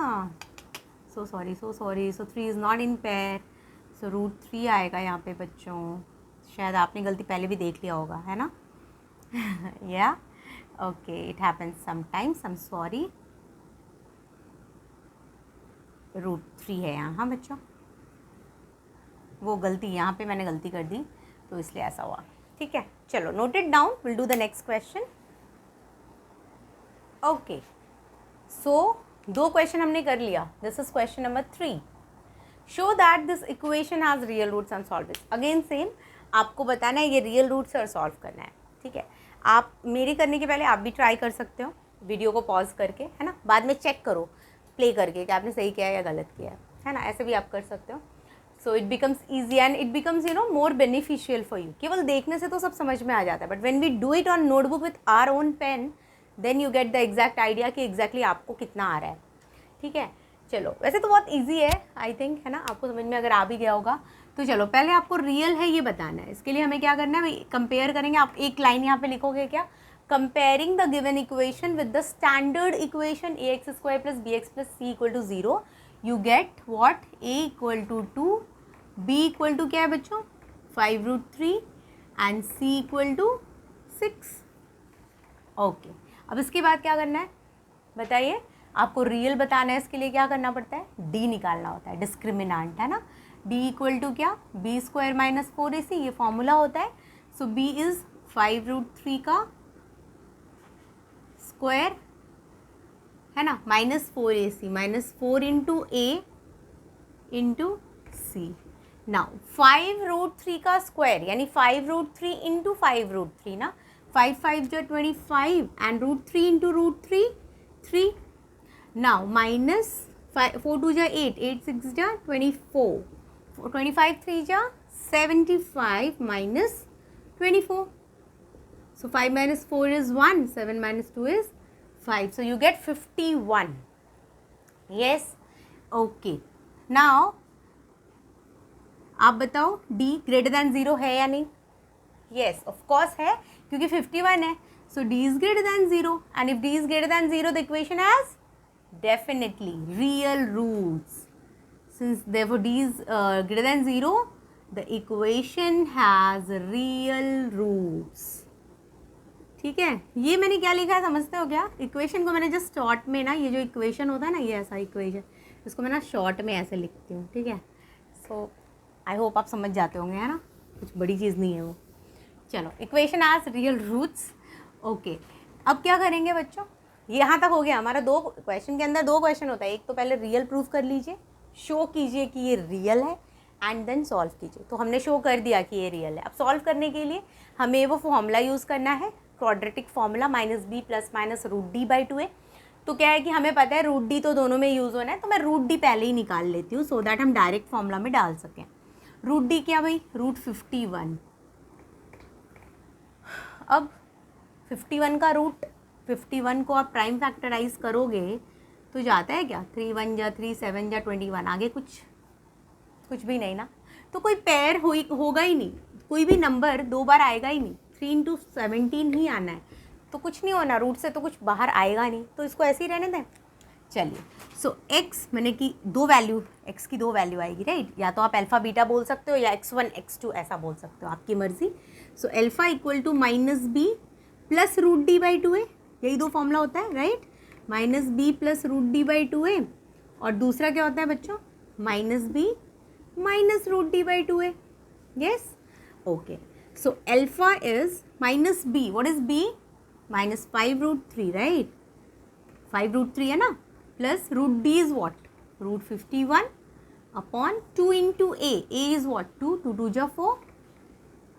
So sorry. So 3 is not in pair. So √3 आएगा यहाँ पे बच्चों. शायद आपने गलती पहले भी देख लिया होगा, है ना? Yeah, okay, it happens sometimes. I'm sorry. √3 है यहाँ. हाँ बच्चों, वो गलती यहाँ पे मैंने गलती कर दी, तो इसलिए ऐसा हुआ. ठीक है, चलो, note it down. Will do the next question. Okay, so 2 question हमने कर लिया. This is question number 3. Show that this equation has real roots and solve it. Again same, आपको बताना है ये रियल रूट्स और सॉल्व करना है. ठीक है, आप मेरे करने के पहले आप भी ट्राई कर सकते हो, वीडियो को पॉज करके, है ना. बाद में चेक करो प्ले करके कि आपने सही किया है या गलत किया है ना. ऐसे भी आप कर सकते हो. So it becomes easy and it becomes more beneficial for you. केवल देखने से तो सब समझ में आ जाता है, but when we do it on notebook with our own pen, then you get the exact idea कि एग्जैक्टली आपको कितना आ रहा है. ठीक है, चलो, वैसे तो बहुत ईजी है आई थिंक, है ना. आपको समझ में अगर आ भी गया होगा तो चलो, पहले आपको रियल है ये बताना है. इसके लिए हमें क्या करना है, कंपेयर करेंगे. आप एक लाइन यहाँ पे लिखोगे क्या, comparing the given equation with the standard equation ax² + bx + c = 0. You get what, a = 2, b = क्या है बच्चों, 5√3 एंड c = 6. ओके, अब इसके बाद क्या करना है बताइए. आपको रियल बताना है, इसके लिए क्या करना पड़ता है, d निकालना होता है, डिस्क्रिमिनेंट, है ना. d = क्या, b² - 4ac, ये फॉर्मूला होता है. सो b इज 5√3 का स्क्वायर, है ना, -4ac, -4 × a × c. नाउ 5√3 का स्क्वायर यानी 5√3 × 5√3 ना. 5 5 = 25 and √3 × √3 3. Now -4 2 = 8, 8 6 = 24, 25 3 = 75 -24. So 5 - 4 is 1, 7 - 2 is 5. So you get 51. Yes, okay. Now आप बताओ d > 0 है या नहीं. Yes, of course है, क्योंकि 51 है. So d is > 0, and if d is > 0, the equation has definitely real roots. Since therefore d is > 0, the equation has real roots. ठीक है, ये मैंने क्या लिखा है समझते हो क्या. इक्वेशन को मैंने जस्ट शॉर्ट में ना, ये जो इक्वेशन होता है ना, ये ऐसा इक्वेशन, इसको मैं ना शॉर्ट में ऐसे लिखती हूँ. ठीक है, सो आई होप आप समझ जाते होंगे, है ना. कुछ बड़ी चीज़ नहीं है वो. चलो, equation has real roots. Okay, अब क्या करेंगे बच्चों, यहाँ तक हो गया हमारा. 2 क्वेश्चन के अंदर 2 क्वेश्चन होता है. एक तो पहले रियल प्रूफ कर लीजिए, शो कीजिए कि ये रियल है, एंड देन सॉल्व कीजिए. तो हमने शो कर दिया कि ये रियल है. अब सॉल्व करने के लिए हमें वो फॉर्मूला यूज़ करना है, क्वाड्रेटिक फॉर्मूला, -b + -√d/2a. तो क्या है कि हमें पता है √d तो दोनों में यूज़ होना है, तो मैं √d पहले ही निकाल लेती हूँ, सो दैट हम डायरेक्ट फॉर्मूला में डाल सकें. √d क्या भाई, √51. अब 51 का रूट, 51 को आप प्राइम फैक्टराइज करोगे तो जाता है क्या, 3 1 = 3, 7 = 21. आगे कुछ भी नहीं ना. तो कोई पेयर होगा ही नहीं, कोई भी नंबर 2 बार आएगा ही नहीं. 3 × 17 ही आना है, तो कुछ नहीं होना, रूट से तो कुछ बाहर आएगा नहीं, तो इसको ऐसे ही रहने दें. चलिए, सो x मैंने कि 2 वैल्यू, x की 2 वैल्यू आएगी, राइट. या तो आप अल्फ़ा बीटा बोल सकते हो या x1 x2 ऐसा बोल सकते हो, आपकी मर्जी. सो अल्फ़ा = -b + √d/2a, यही 2 फॉर्मूला होता है, राइट. -b + √d/2a, और दूसरा क्या होता है बच्चों, -b - √d/2a. Yes, okay. So alpha is -b. What is b? -5√3, right? 5√3 है ना, plus √d is what? √51 upon 2 × a. a is what? 2, 2 2 = 4.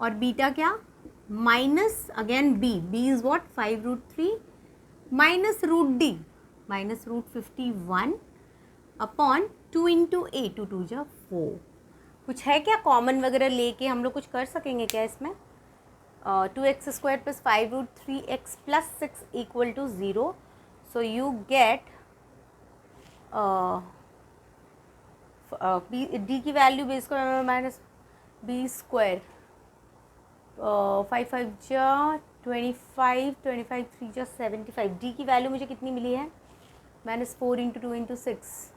और बीटा क्या, minus again b. b is what? 5√3 minus √d, minus √51 upon 2 into ए, 2 2 जा 4। कुछ है क्या common वगैरह लेके हम लोग कुछ कर सकेंगे क्या इसमें? 2x² plus 5√3x plus 6 equal to 0। So you get d की value b square minus B square, 5 5 जा 25, 25 3 जा 75। डी की वैल्यू मुझे कितनी मिली है? -4 into 2 into 6।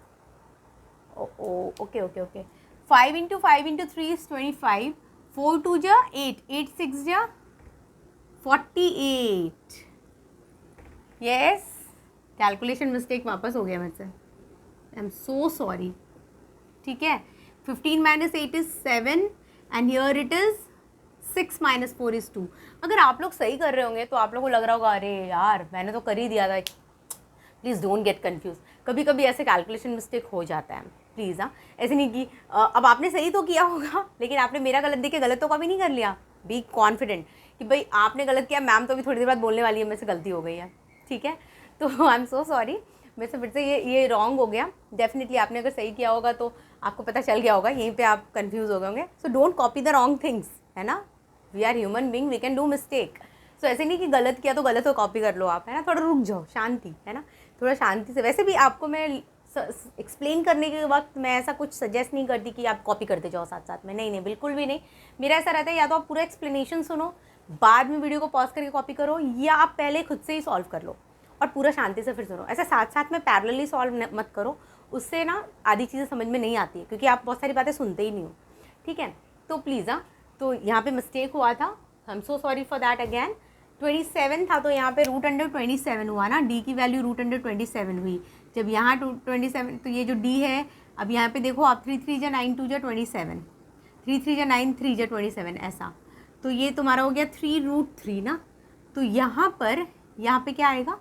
Okay okay okay. 5 into 5 into 3 is 25, 4 2 जा 8, 8 6 जा 48। यस, कैलकुलेशन मिस्टेक वापस हो गया मुझसे, आई एम सो सॉरी। ठीक है, 15 minus 8 is 7 and here it is 6 minus 4 is 2। अगर आप लोग सही कर रहे होंगे तो आप लोगों को लग रहा होगा अरे यार मैंने तो कर ही दिया था। प्लीज़ डोंट गेट कन्फ्यूज, कभी कभी ऐसे कैलकुलेशन मिस्टेक हो जाता है प्लीज़। हाँ, ऐसे नहीं कि अब आपने सही तो किया होगा लेकिन आपने मेरा गलत देख के गलत तो कभी नहीं कर लिया। बी कॉन्फिडेंट कि भाई आपने गलत किया, मैम तो अभी थोड़ी देर बाद बोलने वाली है मेरे से गलती हो गई है। ठीक है, तो आई एम सो सॉरी, मेरे से फिर से ये रॉन्ग हो गया। डेफिनेटली आपने अगर सही किया होगा तो आपको पता चल गया होगा, यहीं पे आप कंफ्यूज हो गए होंगे। सो don't copy the wrong things, है ना। We are human being, we can do mistake. So ऐसे नहीं कि गलत किया तो गलत को कॉपी कर लो आप, है ना। थोड़ा रुक जाओ, शांति, है ना, थोड़ा शांति से। वैसे भी आपको मैं एक्सप्लेन करने के वक्त मैं ऐसा कुछ सजेस्ट नहीं करती कि आप कॉपी करते जाओ साथ साथ में, नहीं, बिल्कुल भी नहीं। मेरा ऐसा रहता है या तो आप पूरा एक्सप्लेनेशन सुनो, बाद में वीडियो को पॉज करके कॉपी करो, या आप पहले खुद से ही सॉल्व कर लो और पूरा शांति से फिर सुनो। ऐसे साथ साथ में पैरेलली सॉल्व मत करो, उससे ना आधी चीज़ें समझ में नहीं आती है, क्योंकि आप बहुत सारी बातें सुनते ही नहीं हो। ठीक है, तो प्लीज़ हाँ, तो यहाँ पे मिस्टेक हुआ था, I am so sorry for that again. 27 था तो यहाँ पे √27 हुआ ना, डी की वैल्यू √27 हुई। जब यहाँ 27, तो ये जो डी है, अब यहाँ पे देखो आप 3 3 जा 9 2 जा 27, 3 3 जा 9 3 जा 27 ऐसा, तो ये तुम्हारा हो गया 3√3 ना। तो यहाँ पे क्या आएगा?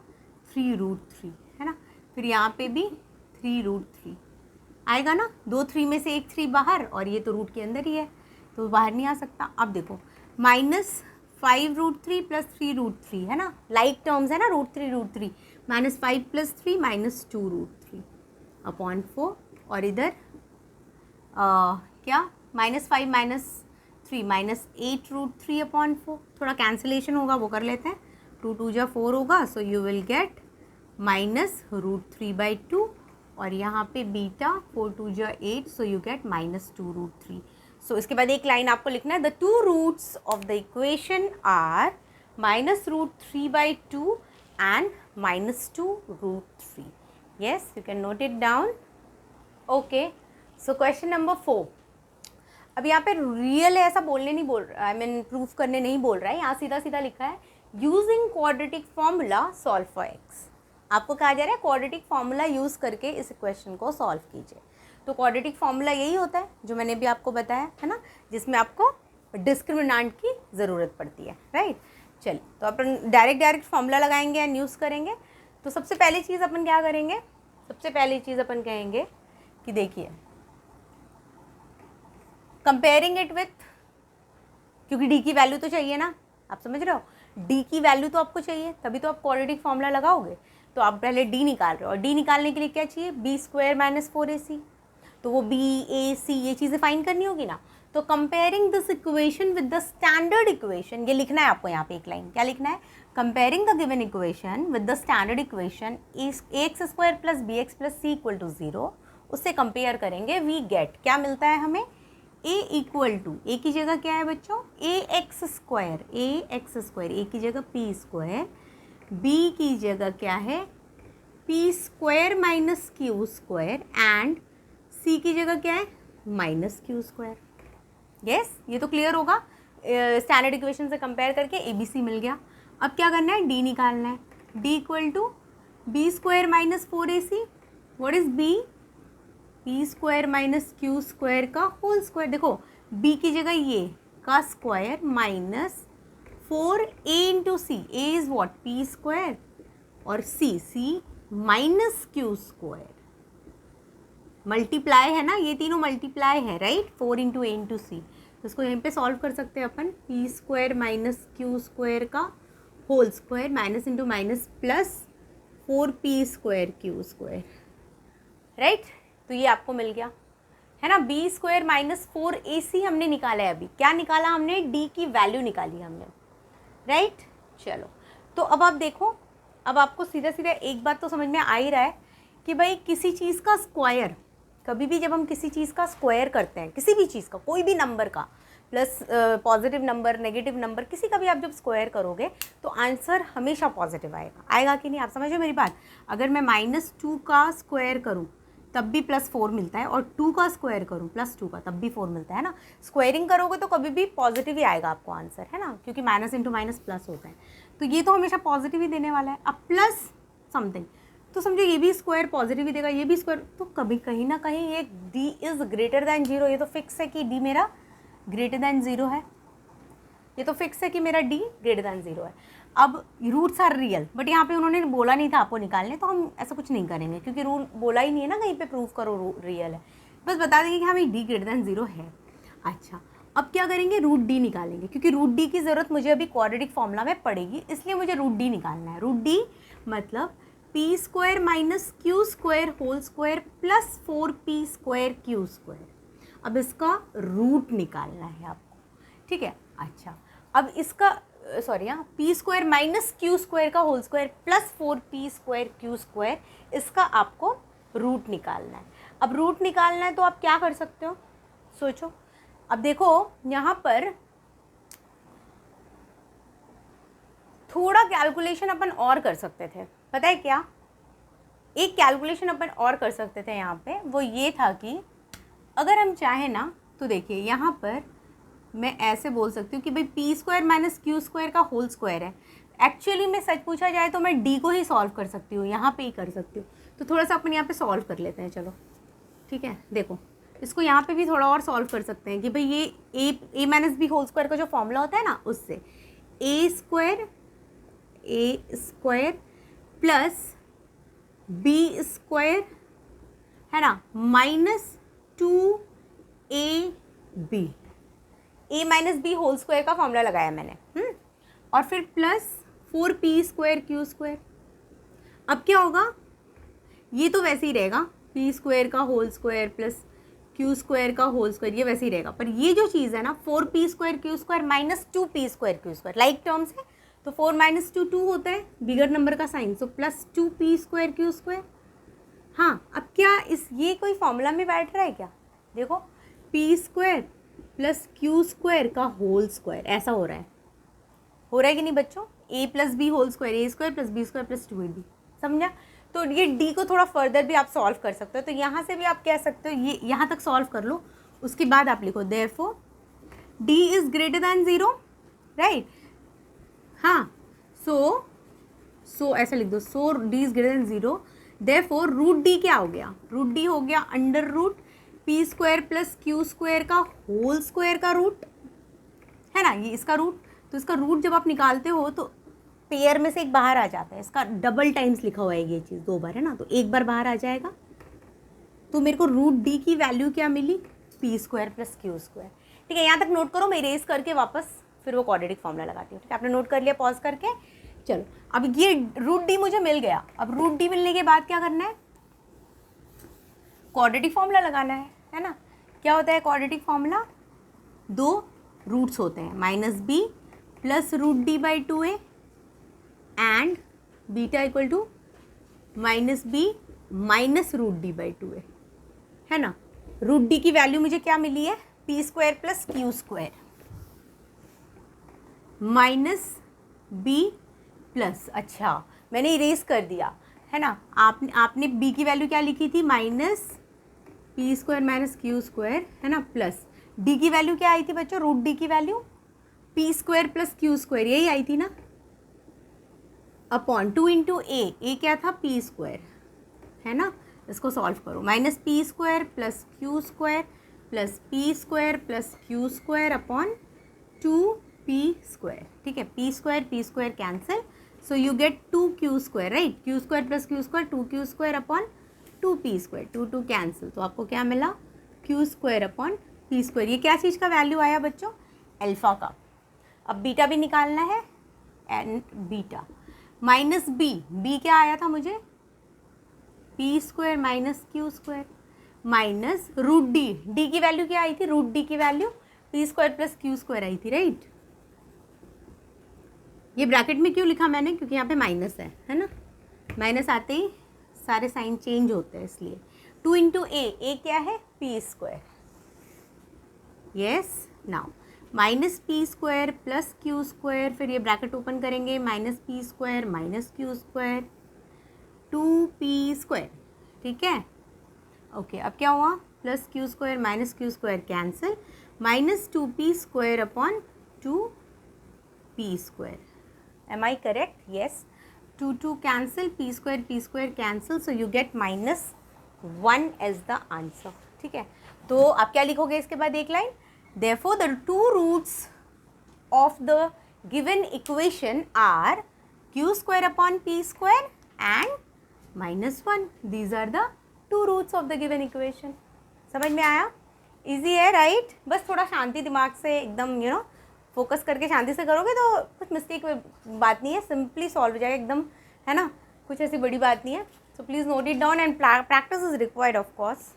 3√3, है ना। फिर यहाँ पे भी 3√3 आएगा ना, 2 3 में से एक 3 बाहर, और ये तो रूट के अंदर ही है तो बाहर नहीं आ सकता। अब देखो -5√3 प्लस 3√3, है ना, लाइक टर्म्स है ना, √3 -5 प्लस 3 -2√3 अपॉन 4, और इधर क्या -5 -3 -8√3 अपॉन 4। थोड़ा कैंसिलेशन होगा, वो कर लेते हैं। 2 2 जा 4 होगा, सो यू विल गेट -√3/2, और यहाँ पे बीटा 4 2 जा 8, सो यू गेट -2√3। सो इसके बाद एक लाइन आपको लिखना है, the two roots of the equation are -√3/2 and -2√3। yes, you can note it down. Okay, so question number 4. अब यहाँ पे रियल ऐसा बोलने नहीं बोल रहा, आई मीन प्रूफ करने नहीं बोल रहा है, यहाँ सीधा सीधा लिखा है using quadratic formula solve for x. आपको कहा जा रहा है क्वाड्रेटिक फॉर्मूला यूज़ करके इस इक्वेशन को सॉल्व कीजिए। तो क्वाड्रेटिक फॉर्मूला यही होता है जो मैंने भी आपको बताया है ना, जिसमें आपको डिस्क्रिमिनेंट की ज़रूरत पड़ती है, राइट। चलिए, तो अपन डायरेक्ट फॉर्मूला लगाएंगे एंड यूज़ करेंगे। तो सबसे पहली चीज़ अपन क्या करेंगे, सबसे पहली चीज़ अपन कहेंगे कि देखिए कंपेयरिंग इट विथ, क्योंकि डी की वैल्यू तो चाहिए ना, आप समझ रहे हो, डी की वैल्यू तो आपको चाहिए, तभी तो आप क्वाड्रेटिक फॉर्मूला लगाओगे। तो आप पहले डी निकाल रहे हो, और डी निकालने के लिए क्या चाहिए, b² - 4ac। तो वो b a c ये चीज़ें फाइंड करनी होगी ना। तो comparing this equation with the standard equation, ये लिखना है आपको यहाँ पे एक लाइन, क्या लिखना है, comparing the given equation with the standard equation is ax² + bx + c = 0। उससे कंपेयर करेंगे, वी गेट, क्या मिलता है हमें, a = a की जगह क्या है बच्चों, ax², a की जगह p², b की जगह क्या है, p² - q² एंड c की जगह क्या है, -q²। यस, ये तो क्लियर होगा, स्टैंडर्ड इक्वेशन से कंपेयर करके ABC मिल गया। अब क्या करना है, D निकालना है, D = b² - 4ac। What is b, p² - q² का होल स्क्वायर। देखो b की जगह ये का square minus 4a × c, a is what, p², और c -q²। मल्टीप्लाई है ना, ये तीनों मल्टीप्लाई है, राइट, 4 × a × c। तो इसको यहीं पे सॉल्व कर सकते हैं अपन, p² - q² का whole square, minus into minus plus 4p² q², right. तो ये आपको मिल गया, है ना। बी स्क्वायर माइनस 4ac हमने निकाला है अभी। क्या निकाला हमने? डी की वैल्यू निकाली हमने, राइट। चलो, तो अब आप देखो, अब आपको सीधा सीधा एक बात तो समझ में आ ही रहा है कि भाई किसी चीज़ का स्क्वायर, कभी भी जब हम किसी चीज़ का स्क्वायर करते हैं, किसी भी चीज़ का, कोई भी नंबर का, plus positive number, negative number, किसी का भी आप जब स्क्वायर करोगे तो आंसर हमेशा पॉजिटिव आएगा। आएगा कि नहीं? आप समझो मेरी बात। अगर मैं -2 का स्क्वायर करूँ तब भी +4 मिलता है, और 2 का स्क्वायर करूँ +2 का तब भी 4 मिलता है ना। स्क्वायरिंग करोगे तो कभी भी पॉजिटिव ही आएगा आपको आंसर, है ना, क्योंकि माइनस इंटू माइनस प्लस होता है। तो ये तो हमेशा पॉजिटिव ही देने वाला है। अब प्लस समथिंग, तो समझो ये भी स्क्वायर पॉजिटिव ही देगा, ये भी स्क्वायर, तो कभी कहीं ना कहीं ये d इज़ ग्रेटर दैन 0, ये तो फिक्स है कि d मेरा ग्रेटर दैन 0 है। ये तो फिक्स है कि मेरा d ग्रेटर दैन 0 है। अब रूट्स आर रियल, बट यहाँ पे उन्होंने बोला नहीं था आपको निकालने, तो हम ऐसा कुछ नहीं करेंगे क्योंकि रूल बोला ही नहीं है ना कहीं पे प्रूव करो रियल है। बस बता देंगे कि हमें d ग्रेटर दैन 0 है। अच्छा, अब क्या करेंगे? रूट d निकालेंगे, क्योंकि रूट d की ज़रूरत मुझे अभी क्वाड्रेटिक फॉर्मूला में पड़ेगी, इसलिए मुझे रूट d निकालना है। रूट d मतलब p square minus q square whole square plus 4p square q square. अब इसका रूट निकालना है आपको, ठीक है। अच्छा, अब इसका sorry p square minus q square का whole square plus 4p square q square, इसका आपको रूट निकालना है। अब रूट निकालना है तो आप क्या कर सकते हो? सोचो। अब देखो यहाँ पर थोड़ा कैलकुलेशन अपन और कर सकते थे, पता है क्या? एक कैलकुलेशन अपन और कर सकते थे यहाँ पे, वो ये था कि अगर हम चाहें ना तो देखिए यहाँ पर मैं ऐसे बोल सकती हूँ कि भाई P square minus q square का होल स्क्वायर है। एक्चुअली में सच पूछा जाए तो मैं डी को ही सॉल्व कर सकती हूँ, यहाँ पे ही कर सकती हूँ। तो थोड़ा सा अपन यहाँ पे सॉल्व कर लेते हैं, चलो ठीक है। देखो, इसको यहाँ पे भी थोड़ा और सॉल्व कर सकते हैं कि भाई ये ए माइनस बी होल स्क्वायर का जो फॉर्मूला होता है ना, उससे ए स्क्वायर प्लस बी स्क्वायर, है ना, माइनस 2ab, ए माइनस बी होल स्क्वायर का फॉर्मूला लगाया मैंने, और फिर plus 4p square q square. अब क्या होगा? ये तो वैसे ही रहेगा, p स्क्वायर का whole square plus q square का होल स्क्वायर, ये वैसे ही रहेगा। पर ये जो चीज़ है ना 4p square q square minus 2p square q square, like terms है, तो 4 माइनस 2 2 होता है, बिगर नंबर का sign, so plus 2p square q square. हाँ, अब क्या ये कोई फॉर्मूला में बैठ रहा है क्या? देखो, p square plus q square का होल स्क्वायर, ऐसा हो रहा है कि नहीं बच्चों? a plus B whole square, a square plus B square plus 2ab, समझा? तो ये d को थोड़ा फर्दर भी आप सॉल्व कर सकते हो, तो यहाँ से भी आप कह सकते हो, ये यहाँ तक सॉल्व कर लो, उसके बाद आप लिखो therefore d is greater than 0, right. हाँ, सो ऐसा लिख दो, so d is greater than 0, therefore root d क्या हो गया? रूट d हो गया under root p square plus q square का होल स्क्वायर का रूट, है ना, ये इसका रूट। तो इसका रूट जब आप निकालते हो तो पेयर में से एक बाहर आ जाता है, इसका डबल टाइम्स लिखा हुआ है ये चीज़, 2 बार है ना, तो एक बार बाहर आ जाएगा। तो मेरे को रूट d की वैल्यू क्या मिली? P square plus q square, ठीक है। यहाँ तक नोट करो, मैं इरेज करके वापस फिर वो क्वाड्रेटिक फॉर्मूला लगाती हूँ, ठीक है। आपने नोट कर लिया पॉज करके? चलो, अब ये रूट d मुझे मिल गया। अब रूट d मिलने के बाद क्या करना है? क्वाड्रेटिक फॉर्मूला लगाना है ना। क्या होता है क्वाड्रेटिक फॉर्मूला? 2 रूट्स होते हैं, minus b plus root d by 2a and beta equal to minus b minus root d by 2a, है ना। रूट डी की वैल्यू मुझे क्या मिली है? P square plus q square minus b plus, अच्छा मैंने इरेज कर दिया, है ना। आपने बी की वैल्यू क्या लिखी थी? Minus p square minus q square, है ना, प्लस डी की वैल्यू क्या आई थी बच्चों? रूट डी की value p square plus q square, यही आई थी ना, अपॉन 2 इंटू ए क्या था? पी स्क्वायर, है ना। इसको सॉल्व करो, minus p square plus q square plus P square plus q square upon 2p square, ठीक है। P square cancel, so you gate 2q square, right. Q square plus q square 2q square upon 2p square, 2 cancel, तो आपको क्या मिला? q square upon p square. ये क्या चीज़ का value आया बच्चों? अल्फा का। अब बीटा भी निकालना है, एंड बीटा माइनस बी क्या आया था मुझे? p square minus q square minus root d, d की वैल्यू क्या आई थी, रूट डी की value p square plus q square आई थी, राइट। ये ब्रैकेट में क्यों लिखा मैंने, क्योंकि यहाँ पे माइनस है ना, माइनस आते ही सारे साइन चेंज होते हैं इसलिए। 2 इंटू ए क्या है, p square, yes. Now minus p square plus q square, फिर ये ब्रैकेट ओपन करेंगे, minus p square minus q square 2p square, ठीक है। ओके, अब क्या हुआ, plus q square minus q square cancel, minus 2p square upon 2p square, am I correct, yes. 2 cancel, p square cancel, so you get -1 as the answer, ठीक है। तो आप क्या लिखोगे इसके बाद एक line, therefore the two roots of the given equation are q square upon p square and -1. These are the two roots of the given equation. समझ में आया, इजी है, राइट। बस थोड़ा शांति दिमाग से एकदम फोकस करके शांति से करोगे तो कुछ मिस्टेक बात नहीं है, सिंपली सॉल्व हो जाएगा एकदम, है ना, कुछ ऐसी बड़ी बात नहीं है। So please note it down and practice is required of course.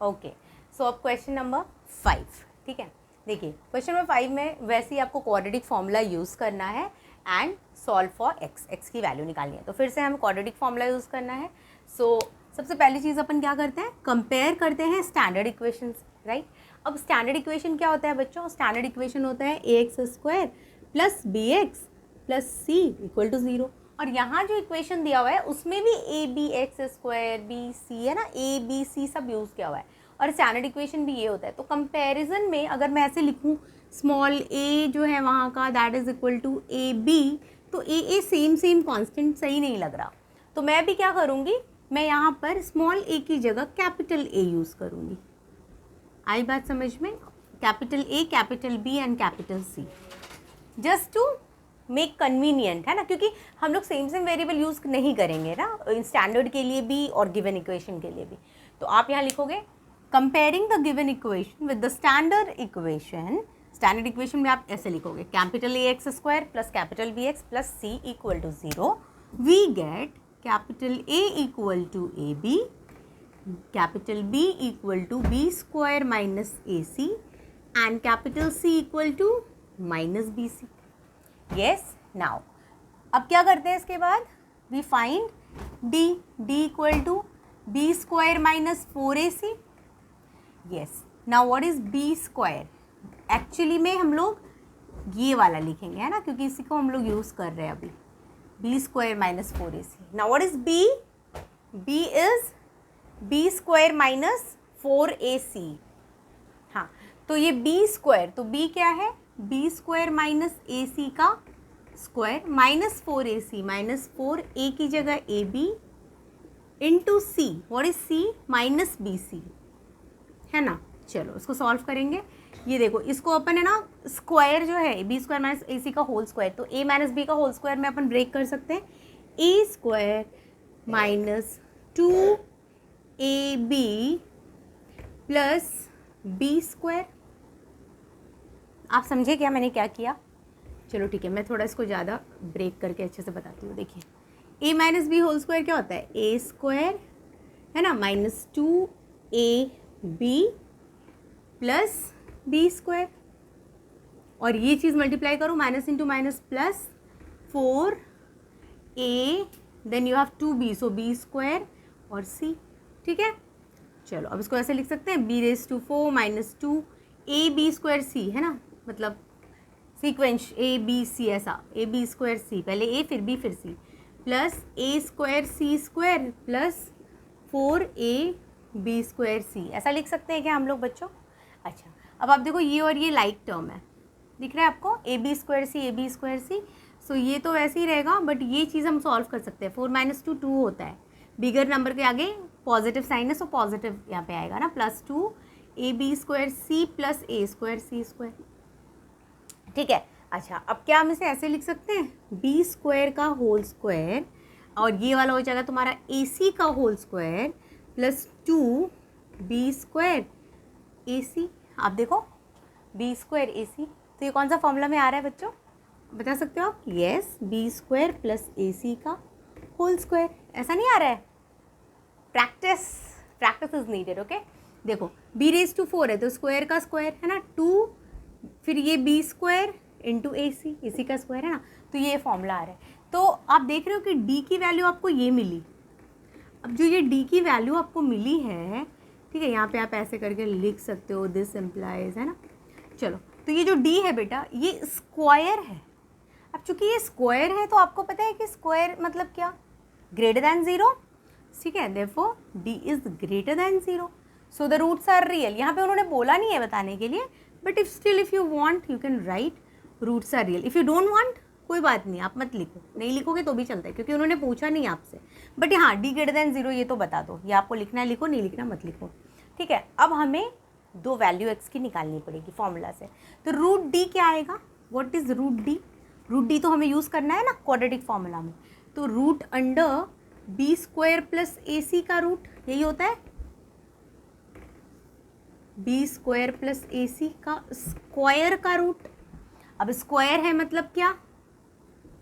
Okay, so अब क्वेश्चन नंबर 5, ठीक है। देखिए क्वेश्चन नंबर 5 में वैसे ही आपको क्वाड्रेटिक फॉर्मूला यूज़ करना है एंड सॉल्व फॉर एक्स की वैल्यू निकालनी है। तो फिर से हमें क्वाड्रेटिक फॉर्मूला यूज़ करना है। सो सबसे पहली चीज़ अपन क्या करते हैं, कंपेयर करते हैं स्टैंडर्ड इक्वेशंस, राइट। अब स्टैंडर्ड इक्वेशन क्या होता है बच्चों, स्टैंडर्ड इक्वेशन होता है ax square plus bx plus c equal to 0। और यहाँ जो इक्वेशन दिया हुआ है उसमें भी abx स्क्वायर bc है ना, abc सब यूज़ किया हुआ है, और स्टैंडर्ड इक्वेशन भी ये होता है। तो कंपैरिजन में अगर मैं ऐसे लिखूँ स्मॉल a जो है वहाँ का that is equal to ab, तो ए सेम कांस्टेंट सही नहीं लग रहा। तो मैं भी क्या करूँगी, मैं यहाँ पर स्मॉल a की जगह कैपिटल A यूज़ करूँगी। आई बात समझ में, capital A, capital B and capital C, just to make convenient, है ना, क्योंकि हम लोग सेम वेरिएबल यूज़ नहीं करेंगे ना, स्टैंडर्ड के लिए भी और गिवन इक्वेशन के लिए भी। तो आप यहाँ लिखोगे comparing the given equation with the standard equation. Standard equation में आप ऐसे लिखोगे capital ax square plus capital bx plus c equal to 0, we get capital A equal to ab, capital B equal to b square minus ac and capital C equal to minus bc। Yes, now अब क्या करते हैं इसके बाद, we find d equal to b square minus 4ac। Yes, now what is b square, actually में हम लोग ये वाला लिखेंगे, है ना, क्योंकि इसी को हम लोग यूज़ कर रहे हैं अभी, b square minus 4ac। Now what is b, b is b square minus 4ac। हाँ, तो ये b स्क्वायर, तो b क्या है, b स्क्वायर माइनस ac का square minus 4ac, minus 4a की जगह ab into c, what is c, minus bc, है ना। चलो इसको सॉल्व करेंगे। ये देखो, इसको अपन है ना स्क्वायर जो है b square minus a c का होल स्क्वायर, तो ए माइनस बी का होल स्क्वायर में अपन ब्रेक कर सकते हैं, a square minus 2ab plus B square. आप समझे क्या मैंने क्या किया, चलो ठीक है, मैं थोड़ा इसको ज़्यादा ब्रेक करके अच्छे से बताती हूँ। देखिए ए माइनस बी होल स्क्वायर क्या होता है, ए स्क्वायर है ना minus 2ab plus B square, और ये चीज़ मल्टीप्लाई करो, minus into minus plus 4a, then you have 2b, so b square और c, ठीक है। चलो अब इसको ऐसे लिख सकते हैं, b raise to 4 minus 2ab square c, है ना, मतलब सीक्वेंस a b c, ऐसा a b स्क्वायर c, पहले a फिर b फिर c, plus a square c square plus 4ab square c, ऐसा लिख सकते हैं क्या हम लोग बच्चों। अच्छा, अब आप देखो ये और ये लाइक टर्म है, दिख रहा है आपको, ए बी स्क्वायर सी, सो ये तो वैसे ही रहेगा, बट ये चीज़ हम सॉल्व कर सकते हैं। 4 माइनस 2 2 होता है, बिगर नंबर के आगे पॉजिटिव साइन है, सो पॉजिटिव यहाँ पे आएगा ना, plus 2 a b square c plus a square c square, ठीक है। अच्छा, अब क्या हम इसे ऐसे लिख सकते हैं, बी स्क्वायर का होल स्क्वायर, और ये वाला हो जाएगा तुम्हारा ए सी का whole square plus 2b square a c. आप देखो बी स्क्वायर ए सी, तो ये कौन सा फॉर्मूला में आ रहा है बच्चों, बता सकते हो आप, यस, बी स्क्वायर प्लस ए सी का होल स्क्वायर, ऐसा नहीं आ रहा है, practice practice is needed. Okay, देखो b⁴ है तो स्क्वायर का स्क्वायर है ना 2, फिर ये b² इंटू AC, इसी का स्क्वायर है ना, तो ये फॉर्मूला आ रहा है। तो आप देख रहे हो कि d की वैल्यू आपको ये मिली। अब जो ये d की वैल्यू आपको मिली है, ठीक है, यहाँ पे आप ऐसे करके लिख सकते हो, दिस इम्प्लाइज, है ना। चलो, तो ये जो d है बेटा ये स्क्वायर है। अब चूंकि ये स्क्वायर है तो आपको पता है कि स्क्वायर मतलब क्या, ग्रेटर दैन 0, ठीक है, therefore d is greater than 0, so the roots are real. यहाँ पे उन्होंने बोला नहीं है बताने के लिए, but if still if you want you can write roots are real. If you don't want कोई बात नहीं, आप मत लिखो, नहीं लिखोगे तो भी चलता है क्योंकि उन्होंने पूछा नहीं आपसे। बट हाँ, d ग्रेटर दैन 0 ये तो बता दो, ये आपको लिखना है लिखो, नहीं लिखना मत लिखो, ठीक है। अब हमें 2 वैल्यू x की निकालनी पड़ेगी फॉर्मूला से। तो रूट d क्या आएगा, what is root d? Root d तो हमें यूज़ करना है ना क्वाड्रेटिक फॉर्मूला में, तो root under b² plus AC का रूट यही होता है, b² प्लस AC का स्क्वायर का रूट। अब स्क्वायर है मतलब क्या,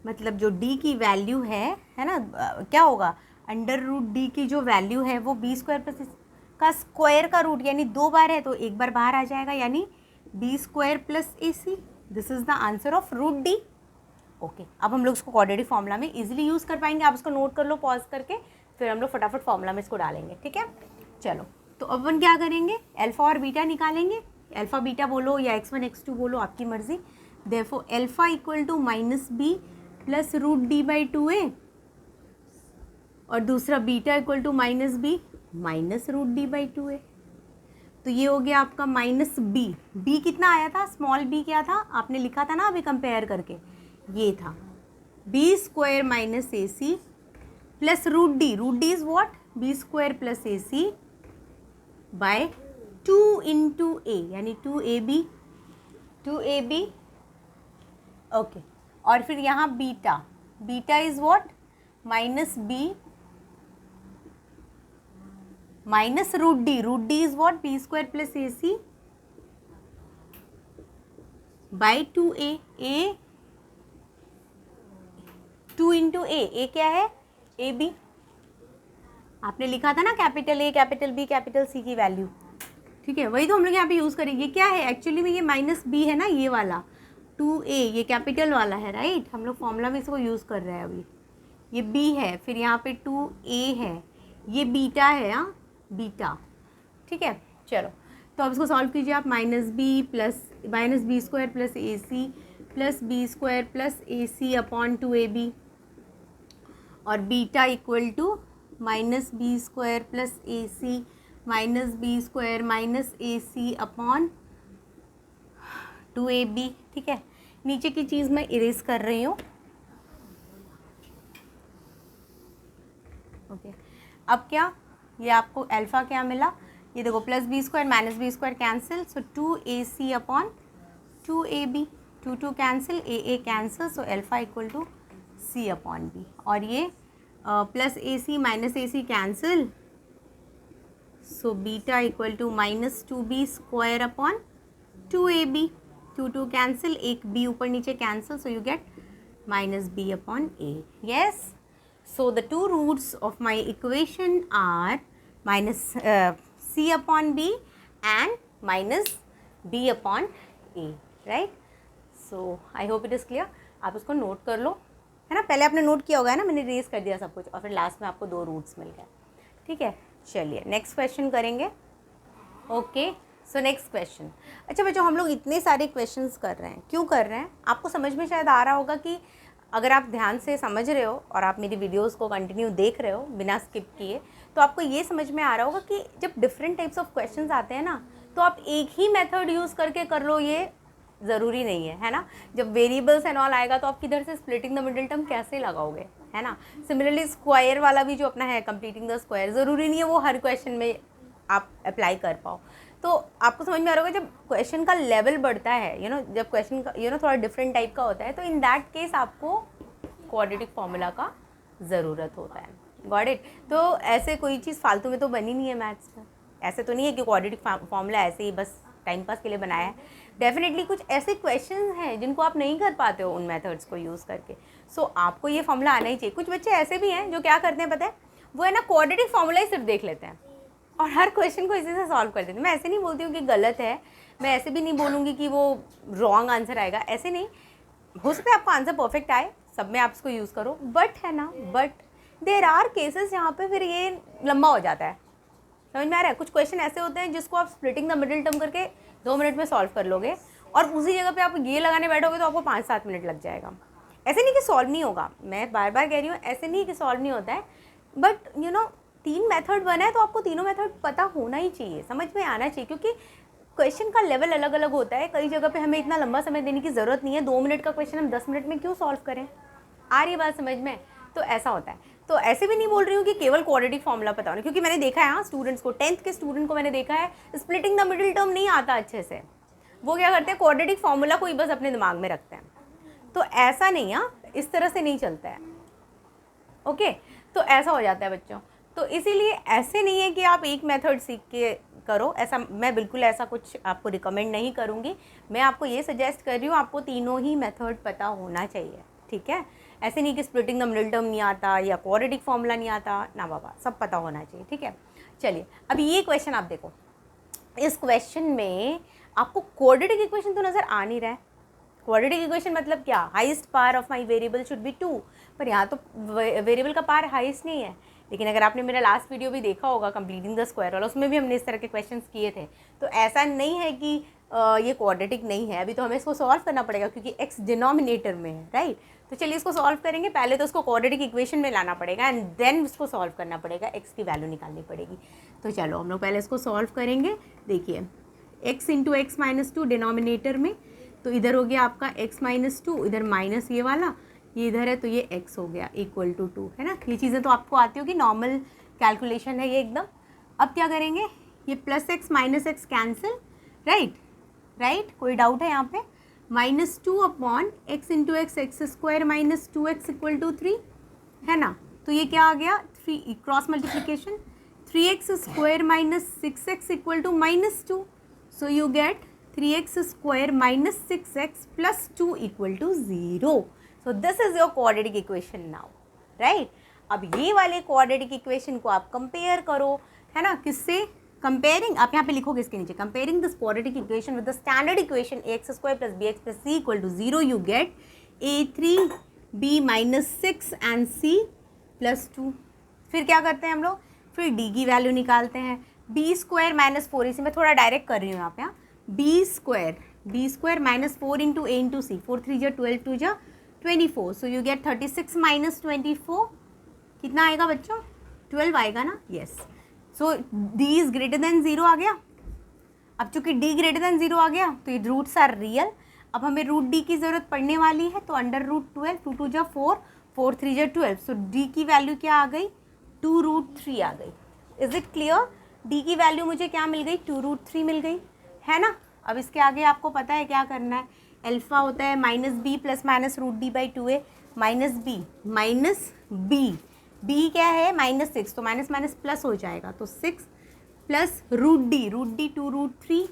मतलब जो d की वैल्यू है ना, क्या होगा, अंडर रूट d की जो वैल्यू है वो b² प्लस का स्क्वायर का रूट, यानी 2 बार है तो 1 बार बाहर आ जाएगा, यानी b² plus AC। This is the answer of root d। ओके, अब हम लोग इसको क्वाड्रेटिक फॉर्मूला में इजीली यूज़ कर पाएंगे। आप इसको नोट कर लो पॉज करके, फिर हम लोग फटाफट फॉर्मूला में इसको डालेंगे, ठीक है। चलो, तो अब अपन क्या करेंगे, अल्फा और बीटा निकालेंगे, अल्फा बीटा बोलो या x1 x2 बोलो, आपकी मर्जी। Therefore alpha equal to -b plus root d/2a और दूसरा beta equal to -b minus root d/2a। तो ये हो गया आपका -b कितना आया था, स्मॉल b क्या था आपने लिखा था ना अभी कंपेयर करके, ये था b² minus AC plus root d is what, b² plus AC by 2 into a, यानी 2ab। ओके, और फिर यहाँ beta is what, -b minus root d is what, b² plus AC by 2a, 2 into a क्या है, AB। आपने लिखा था ना capital A capital B capital C की वैल्यू, ठीक है, वही तो हम लोग यहाँ पे यूज़ करेंगे। क्या है एक्चुअली में, ये -b है ना, ये वाला 2a ये कैपिटल वाला है, राइट, हम लोग फॉर्मूला में इसको यूज़ कर रहे हैं अभी। ये b है, फिर यहाँ पे 2a है, ये बीटा है, हाँ बीटा, ठीक है। चलो, तो अब इसको सॉल्व कीजिए आप, -b square plus AC plus b² plus AC upon 2ab और beta equal to -b² plus AC minus b² minus AC upon 2ab, ठीक है। नीचे की चीज़ मैं इरेज कर रही हूँ, ओके। अब क्या, ये आपको अल्फ़ा क्या मिला, ये देखो +b² minus b² cancel, so 2AC upon 2ab, 2 cancel, a cancel, so alpha equal to c upon b। और ये plus AC minus AC cancel, so beta equal to -2b² upon 2ab, 2 cancel, एक b ऊपर नीचे cancel, so you get -b upon a। Yes, so the 2 roots of my equation are -c upon b and -b upon a, right. So I hope it is clear. आप उसको note कर लो, है ना, पहले आपने note किया होगा, है ना, मैंने रेज कर दिया सब कुछ और फिर लास्ट में आपको 2 रूट्स मिल गए, ठीक है। चलिए नेक्स्ट क्वेश्चन करेंगे। Okay, so next question. अच्छा बच्चों, हम लोग इतने सारे क्वेश्चंस कर रहे हैं, क्यों कर रहे हैं, आपको समझ में शायद आ रहा होगा कि अगर आप ध्यान से समझ रहे हो और आप मेरी वीडियोस को कंटिन्यू देख रहे हो बिना स्किप किए, तो आपको ये समझ में आ रहा होगा कि जब डिफरेंट टाइप्स ऑफ क्वेश्चंस आते हैं ना, तो आप एक ही मेथड यूज़ करके कर लो, ये ज़रूरी नहीं है ना। जब वेरिएबल्स एंड ऑल आएगा तो आप किधर से स्प्लिटिंग द मिडिल टर्म कैसे लगाओगे, है ना। सिमिलरली स्क्वायर वाला भी जो अपना है कंप्लीटिंग द स्क्वायर, ज़रूरी नहीं है वो हर क्वेश्चन में आप अप्लाई कर पाओ। तो आपको समझ में आ रहा होगा जब क्वेश्चन का लेवल बढ़ता है, जब क्वेश्चन का थोड़ा डिफरेंट टाइप का होता है, तो इन दैट केस आपको क्वाड्रेटिक फॉर्मूला का ज़रूरत होता है। Got it. तो ऐसे कोई चीज़ फालतू में तो बनी नहीं है मैथ्स में, ऐसे तो नहीं है कि क्वाड्रेटिक फॉर्मूला ऐसे ही बस टाइम पास के लिए बनाया है। डेफिनेटली कुछ ऐसे क्वेश्चंस हैं जिनको आप नहीं कर पाते हो उन मेथड्स को यूज़ करके, सो आपको ये फॉर्मूला आना ही चाहिए। कुछ बच्चे ऐसे भी हैं जो क्या करते हैं पता है, वो है ना क्वाड्रेटिक फॉर्मूला ही सिर्फ देख लेते हैं, और हर क्वेश्चन को इसी से सॉल्व कर देते हैं। मैं ऐसे नहीं बोलती हूँ कि गलत है, मैं ऐसे भी नहीं बोलूँगी कि वो रॉन्ग आंसर आएगा, ऐसे नहीं। हो सकता है आपका आंसर परफेक्ट आए, सब में आप इसको यूज़ करो, बट है ना, बट देर आर केसेस जहाँ पे फिर ये लंबा हो जाता है। समझ में आ रहा है? कुछ क्वेश्चन ऐसे होते हैं जिसको आप स्प्लिटिंग द मिडिल टर्म करके 2 मिनट में सॉल्व कर लोगे, और उसी जगह पे आप ये लगाने बैठोगे तो आपको 5-7 मिनट लग जाएगा। ऐसे नहीं कि सॉल्व नहीं होगा, मैं बार बार कह रही हूँ, ऐसे नहीं कि सॉल्व नहीं होता है, बट यू नो 3 मेथड बना है तो आपको तीनों मेथड पता होना ही चाहिए, समझ में आना चाहिए, क्योंकि क्वेश्चन का लेवल अलग अलग होता है। कई जगह पे हमें इतना लंबा समय देने की ज़रूरत नहीं है, 2 मिनट का क्वेश्चन हम 10 मिनट में क्यों सॉल्व करें। आ रही बात समझ में? तो ऐसा होता है। तो ऐसे भी नहीं बोल रही हूँ कि केवल क्वाड्रेटिक फॉर्मूला पता होना, क्योंकि मैंने देखा है हाँ स्टूडेंट्स को, 10th के स्टूडेंट को मैंने देखा है स्प्लिटिंग द मिडिल टर्म नहीं आता अच्छे से। वो क्या करते हैं, क्वाड्रेटिक फॉर्मूला को ही बस अपने दिमाग में रखते हैं। तो ऐसा नहीं, हाँ इस तरह से नहीं चलता है। ओके, तो ऐसा हो जाता है बच्चों। तो इसीलिए ऐसे नहीं है कि आप एक मेथड सीख के करो, ऐसा मैं बिल्कुल ऐसा कुछ आपको रिकमेंड नहीं करूँगी। मैं आपको ये सजेस्ट कर रही हूँ, आपको तीनों ही मेथड पता होना चाहिए, ठीक है। ऐसे नहीं कि स्प्लिटिंग द मिडिल टर्म नहीं आता या क्वाड्रेटिक फॉर्मूला नहीं आता, ना बाबा, सब पता होना चाहिए, ठीक है। चलिए अब ये क्वेश्चन आप देखो, इस क्वेश्चन में आपको क्वाड्रेटिक इक्वेशन तो नज़र आ नहीं रहा है। क्वाड्रेटिक इक्वेशन मतलब क्या, highest power of my variable should be 2, पर यहाँ तो वेरिएबल का पावर हाईएस्ट नहीं है। लेकिन अगर आपने मेरा लास्ट वीडियो भी देखा होगा कंप्लीटिंग द स्क्वायर वाला, उसमें भी हमने इस तरह के क्वेश्चंस किए थे। तो ऐसा नहीं है कि ये क्वाड्रेटिक नहीं है, अभी तो हमें इसको सॉल्व करना पड़ेगा क्योंकि एक्स डिनोमिनेटर में है, राइट। तो चलिए इसको सॉल्व करेंगे, पहले तो उसको क्वाड्रेटिक इक्वेशन में लाना पड़ेगा एंड देन उसको सॉल्व करना पड़ेगा, एक्स की वैल्यू निकालनी पड़ेगी। तो चलो हम लोग पहले इसको सॉल्व करेंगे। देखिए x into x minus 2 denominator में, तो इधर हो गया आपका x माइनस 2, इधर माइनस ये वाला, ये इधर है तो ये x हो गया इक्वल टू 2, है ना। ये चीज़ें तो आपको आती होगी, नॉर्मल कैलकुलेशन है ये एकदम। अब क्या करेंगे, ये plus x minus x cancel, right right, कोई डाउट है यहाँ पे। Minus 2 upon x into x, x square minus 2x equal to 3, है ना। तो ये क्या आ गया, 3 cross multiplication, 3x square minus 6x equal to minus 2, so you get 3x square minus 6x plus 2 equal to 0. So this is your quadratic equation now, right? अब ये वाले quadratic equation को आप compare करो, है ना, किससे comparing, आप यहाँ पे लिखोगे इसके नीचे, comparing this quadratic equation with the standard equation ax square plus bx plus c equal to 0, you get a3 b minus 6 and c plus 2. फिर क्या करते हैं हम लोग, फिर d की वैल्यू निकालते हैं, बी स्क्वायर माइनस 4, इसी में थोड़ा डायरेक्ट कर रही हूँ यहाँ पे, b square minus 4 into a into c, 4 3 12 2 24, so you get 36 minus 24, कितना आएगा बच्चों, 12 आएगा ना, yes. So d is greater than 0 आ गया। अब चूंकि डी ग्रेटर देन 0 आ गया तो ये रूट्स आर रियल। अब हमें रूट डी की ज़रूरत पड़ने वाली है, तो अंडर रूट 12, 2 2 4, 4 3 12, सो डी की वैल्यू क्या आ गई, 2√3 आ गई। इज इट क्लियर, डी की वैल्यू मुझे क्या मिल गई, 2√3 मिल गई, है ना। अब इसके आगे आपको पता है क्या करना है, अल्फा होता है minus b plus minus root d by 2a, minus b क्या है -6, तो माइनस माइनस प्लस हो जाएगा, तो 6 plus root d 2√3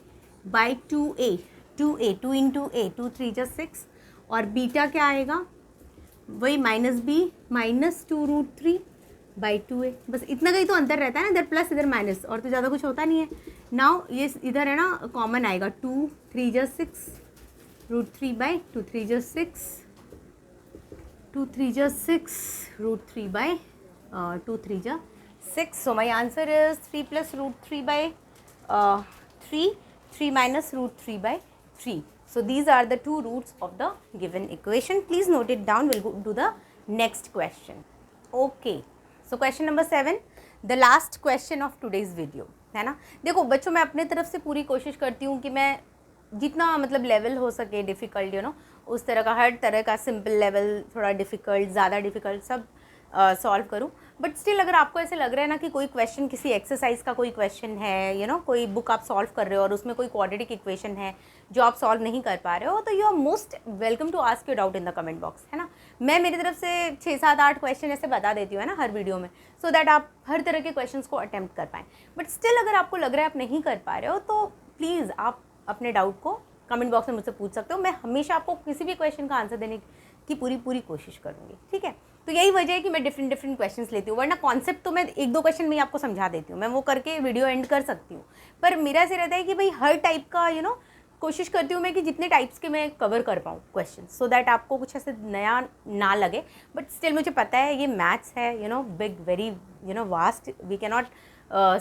by 2a, 2 into a, 2 3 6, और बीटा क्या आएगा, वही minus b minus 2√3 by 2a, बस इतना का ही तो अंतर रहता है ना, इधर प्लस इधर माइनस, और तो ज़्यादा कुछ होता नहीं है। नाउ ये इधर है ना कॉमन आएगा, 2 3 6 √3 by 2 3 6, 2 3 6 √3 by 2 3 6, so my answer is 3 plus √3 by 3 minus √3 by 3. So these are the two roots of the given equation. Please note it down. We'll go to the next question. Okay. So question number 7, the last question of today's video, है ना। देखो बच्चों, मैं अपने तरफ से पूरी कोशिश करती हूँ कि मैं जितना मतलब लेवल हो सके डिफ़िकल्ट, यू नो, उस तरह का, हर तरह का, सिंपल लेवल, थोड़ा डिफ़िकल्ट, ज़्यादा डिफ़िकल्ट, सब सॉल्व करूँ। बट स्टिल अगर आपको ऐसे लग रहा है ना कि कोई क्वेश्चन, किसी एक्सरसाइज का कोई क्वेश्चन है, यू नो, कोई बुक आप सॉल्व कर रहे हो और उसमें कोई क्वाड्रेटिक इक्वेशन है जो आप सॉल्व नहीं कर पा रहे हो, तो you are most welcome to ask your doubt in the comment box, है ना। मैं मेरी तरफ से 6 7 8 क्वेश्चन ऐसे बता देती हूँ, है ना, हर वीडियो में, सो दैट आप हर तरह के क्वेश्चन को अटैम्प्ट कर पाएँ। बट स्टिल अगर आपको लग रहा है आप नहीं कर पा रहे हो, तो प्लीज़ आप अपने डाउट को कमेंट बॉक्स में मुझसे पूछ सकते हो। मैं हमेशा आपको किसी भी क्वेश्चन का आंसर देने की पूरी कोशिश करूँगी, ठीक है। तो यही वजह है कि मैं डिफरेंट क्वेश्चंस लेती हूँ, वरना कॉन्सेप्ट तो मैं 1-2 क्वेश्चन में ही आपको समझा देती हूँ, मैं वो करके वीडियो एंड कर सकती हूँ। पर मेरा ऐसे रहता है कि भाई हर टाइप का कोशिश करती हूँ मैं कि जितने टाइप्स के मैं कवर कर पाऊँ क्वेश्चन, सो दैट आपको कुछ ऐसे नया ना लगे। बट स्टिल मुझे पता है ये मैथ्स है, big very vast, we can not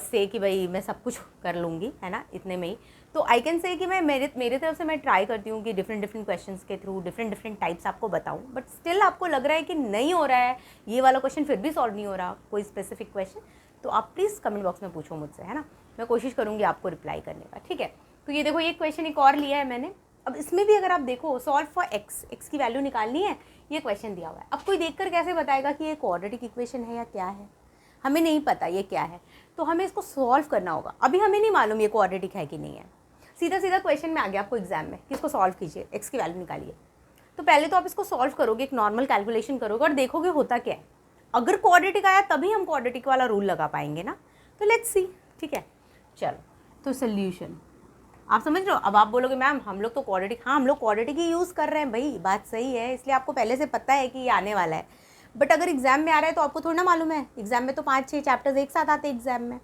say कि भाई मैं सब कुछ कर लूँगी, है ना, इतने में ही। तो आई कैन से कि मैं मेरे तरफ से मैं ट्राई करती हूँ कि डिफरेंट क्वेश्चंस के थ्रू डिफरेंट टाइप्स आपको बताऊँ। बट स्टिल आपको लग रहा है कि नहीं हो रहा है ये वाला क्वेश्चन, फिर भी सॉल्व नहीं हो रहा कोई स्पेसिफिक क्वेश्चन, तो आप प्लीज़ कमेंट बॉक्स में पूछो मुझसे, है ना, मैं कोशिश करूँगी आपको रिप्लाई करने का, ठीक है। तो ये देखो, ये क्वेश्चन एक और लिया है मैंने। अब इसमें भी अगर आप देखो, सॉल्व फॉर एक्स की वैल्यू निकालनी है, ये क्वेश्चन दिया हुआ है। अब कोई देखकर कैसे बताएगा कि ये क्वाड्रेटिक इक्वेशन है या क्या है, हमें नहीं पता ये क्या है, तो हमें इसको सॉल्व करना होगा। अभी हमें नहीं मालूम ये क्वाड्रेटिक है कि नहीं है, सीधा क्वेश्चन में आ गया आपको एग्जाम में कि इसको सॉल्व कीजिए, एक्स की वैल्यू निकालिए। तो पहले तो आप इसको सॉल्व करोगे, एक नॉर्मल कैलकुलेशन करोगे और देखोगे होता क्या है। अगर क्वाड्रेटिक आया तभी हम क्वाड्रेटिक वाला रूल लगा पाएंगे ना, तो लेट्स सी, ठीक है। चलो, तो सोल्यूशन आप समझ रहे हो। अब आप बोलोगे मैम हम लोग तो क्वाड्रेटिक, हाँ हम लोग क्वाड्रेटिक ही यूज़ कर रहे हैं भाई, बात सही है, इसलिए आपको पहले से पता है कि ये आने वाला है। बट अगर एग्जाम में आ रहा है तो आपको थोड़ा ना मालूम है। एग्जाम में तो 5-6 चैप्टर्स एक साथ आते हैं एग्जाम में,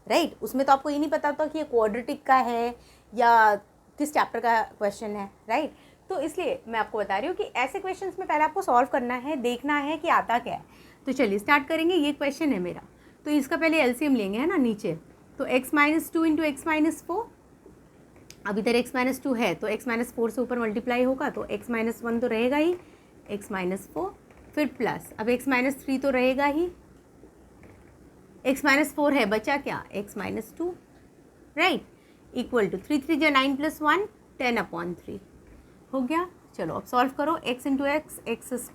राइट। उसमें तो आपको ये नहीं पता होता कि ये क्वाड्रेटिक का है या किस चैप्टर का क्वेश्चन है, राइट। तो इसलिए मैं आपको बता रही हूँ कि ऐसे क्वेश्चंस में पहले आपको सॉल्व करना है, देखना है कि आता क्या है। तो चलिए स्टार्ट करेंगे। ये क्वेश्चन है मेरा, तो इसका पहले एलसीएम लेंगे, है ना, नीचे। तो x-2 इंटू x-4, अब इधर x-2 है तो x-4 से ऊपर मल्टीप्लाई होगा, तो x-1 तो रहेगा ही, x-4 फिर प्लस, अब x-3 तो रहेगा ही, x-4 है, बचा क्या, x-2, राइट, इक्वल टू 3 × 9 + 1 10/3 हो गया। चलो अब सॉल्व करो। x into x, x² - 4x -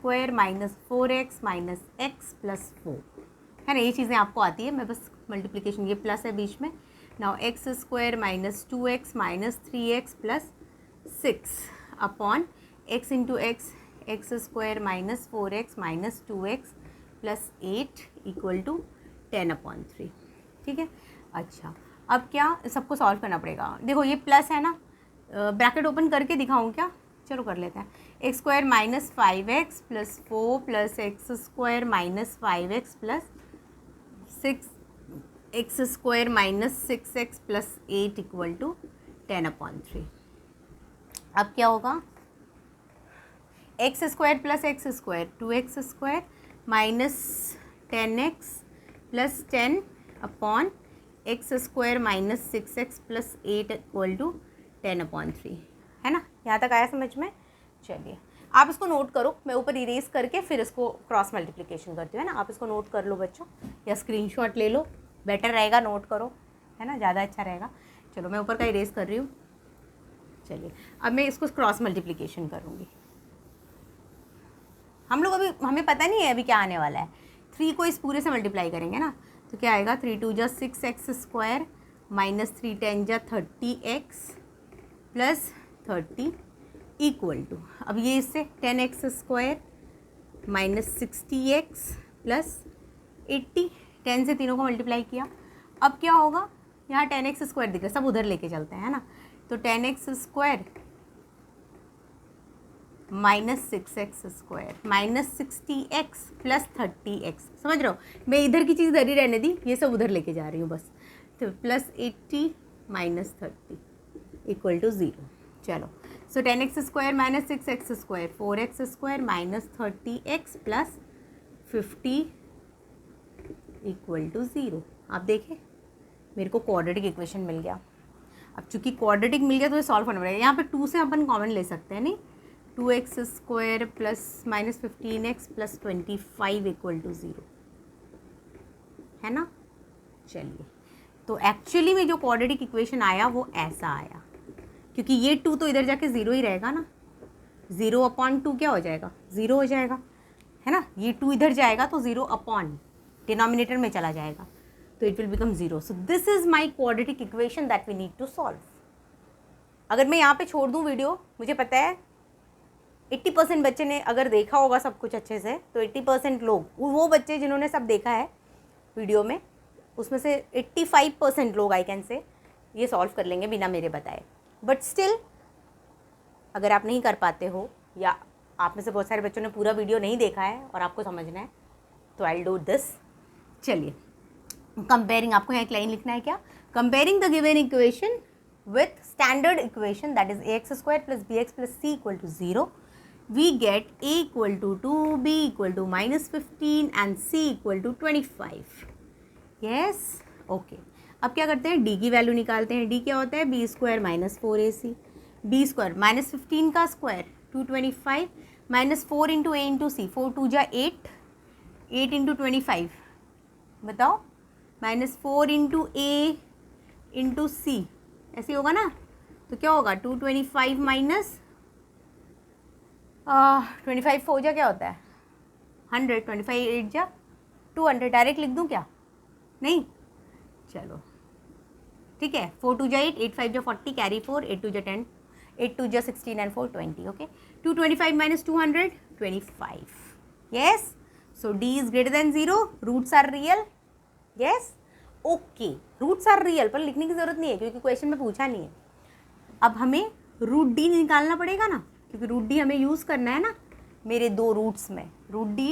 x + 4, है ना, ये चीज़ें आपको आती है, मैं बस मल्टीप्लिकेशन, ये प्लस है बीच में। Now x² - 2x - 3x + 6 upon x into x, x² - 4x - 2x + 8 equal to 10/3, ठीक है। अच्छा, अब क्या, सबको सॉल्व करना पड़ेगा। देखो ये प्लस है ना, ब्रैकेट ओपन करके दिखाऊं क्या, चलो कर लेते हैं। x² - 5x + 4 + x² - 5x + 6 x² - 6x + 8 equal to 10/3। अब क्या होगा, x² + x² 2x² - 10x + 10 upon x² - 6x + 8 equal to 10/3, है ना। यहाँ तक आया समझ में। चलिए आप इसको नोट करो, मैं ऊपर इरेज करके फिर इसको क्रॉस मल्टीप्लिकेशन करती हूँ, है ना। आप इसको नोट कर लो बच्चों, या स्क्रीनशॉट ले लो, बेटर रहेगा, नोट करो, है ना, ज़्यादा अच्छा रहेगा। चलो मैं ऊपर का इरेज कर रही हूँ। चलिए अब मैं इसको क्रॉस मल्टीप्लिकेशन करूँगी। हम लोग अभी, हमें पता नहीं है अभी क्या आने वाला है। 3 को इस पूरे से मल्टीप्लाई करेंगे ना, तो क्या आएगा, 3 × 2 = 6x² - 3 × 10 = 30x + 30 इक्वल टू, अब ये इससे 10x² - 60x + 80, 10 से तीनों को मल्टीप्लाई किया। अब क्या होगा, यहाँ 10x² दिख रहा है, सब उधर लेके चलते हैं, है ना। तो 10x² - 6x² - 60x + 30x, समझ रहे हो, मैं इधर की चीज़ इधर ही रहने दी, ये सब उधर लेके जा रही हूँ बस। तो +80 - 30 इक्वल टू 0। चलो, सो 10x² - 6x² 4x² - 30x + 50 equal to 0। आप देखें मेरे को क्वाड्रेटिक इक्वेशन मिल गया। अब चूंकि क्वाड्रेटिक मिल गया तो ये सॉल्व करना पड़ेगा। यहाँ पे 2 से अपन कॉमन ले सकते हैं, नहीं, 2x² + -15x + 25 इक्वल टू 0, है ना। चलिए, तो एक्चुअली में जो क्वाड्रेटिक इक्वेशन आया वो ऐसा आया, क्योंकि ये 2 तो इधर जाके 0 ही रहेगा ना, 0/2 क्या हो जाएगा, 0 हो जाएगा, है ना। ये 2 इधर जाएगा तो 0/ डिनोमिनेटर में चला जाएगा, तो it will become 0। So this is my quadratic equation that we need to solve. अगर मैं यहाँ पे छोड़ दूँ वीडियो, मुझे पता है 80% बच्चे ने अगर देखा होगा सब कुछ अच्छे से, तो 80% लोग, वो बच्चे जिन्होंने सब देखा है वीडियो में, उसमें से 85% लोग आई कैन से ये सॉल्व कर लेंगे बिना मेरे बताए। बट स्टिल अगर आप नहीं कर पाते हो या आप में से बहुत सारे बच्चों ने पूरा वीडियो नहीं देखा है और आपको समझना है, तो आई डू दिस। चलिए, कंपेयरिंग, आपको यहाँ एक लाइन लिखना है क्या, comparing the given equation with standard equation that is ax² + bx + c = 0, we get a = 2, b = -15 and c = 25। Yes, okay. अब क्या करते हैं, d की वैल्यू निकालते हैं। d क्या होता है, b² - 4ac, b² -15 का स्क्वायर 225 -4 × a × c, 4 2 जा 8, 8 × 25 बताओ, -4 × a × c, ऐसे होगा ना। तो क्या होगा, 225 माइनस 25 4 जा क्या होता है 100, 25 8 जा 200, डायरेक्ट लिख दूँ क्या, नहीं, चलो ठीक है। 4 2 जा 8, 8 5 जा 40, कैरी 4, 8 2 जा 10, 8 2 जा 16 and 4 20, okay। 225 minus 200, 25, yes। So d is greater than 0, roots are real, yes, okay, roots are real, पर लिखने की ज़रूरत नहीं है क्योंकि क्वेश्चन में पूछा नहीं है। अब हमें रूट डी निकालना पड़ेगा ना, क्योंकि रूट डी हमें यूज़ करना है ना मेरे दो रूट्स में। Root D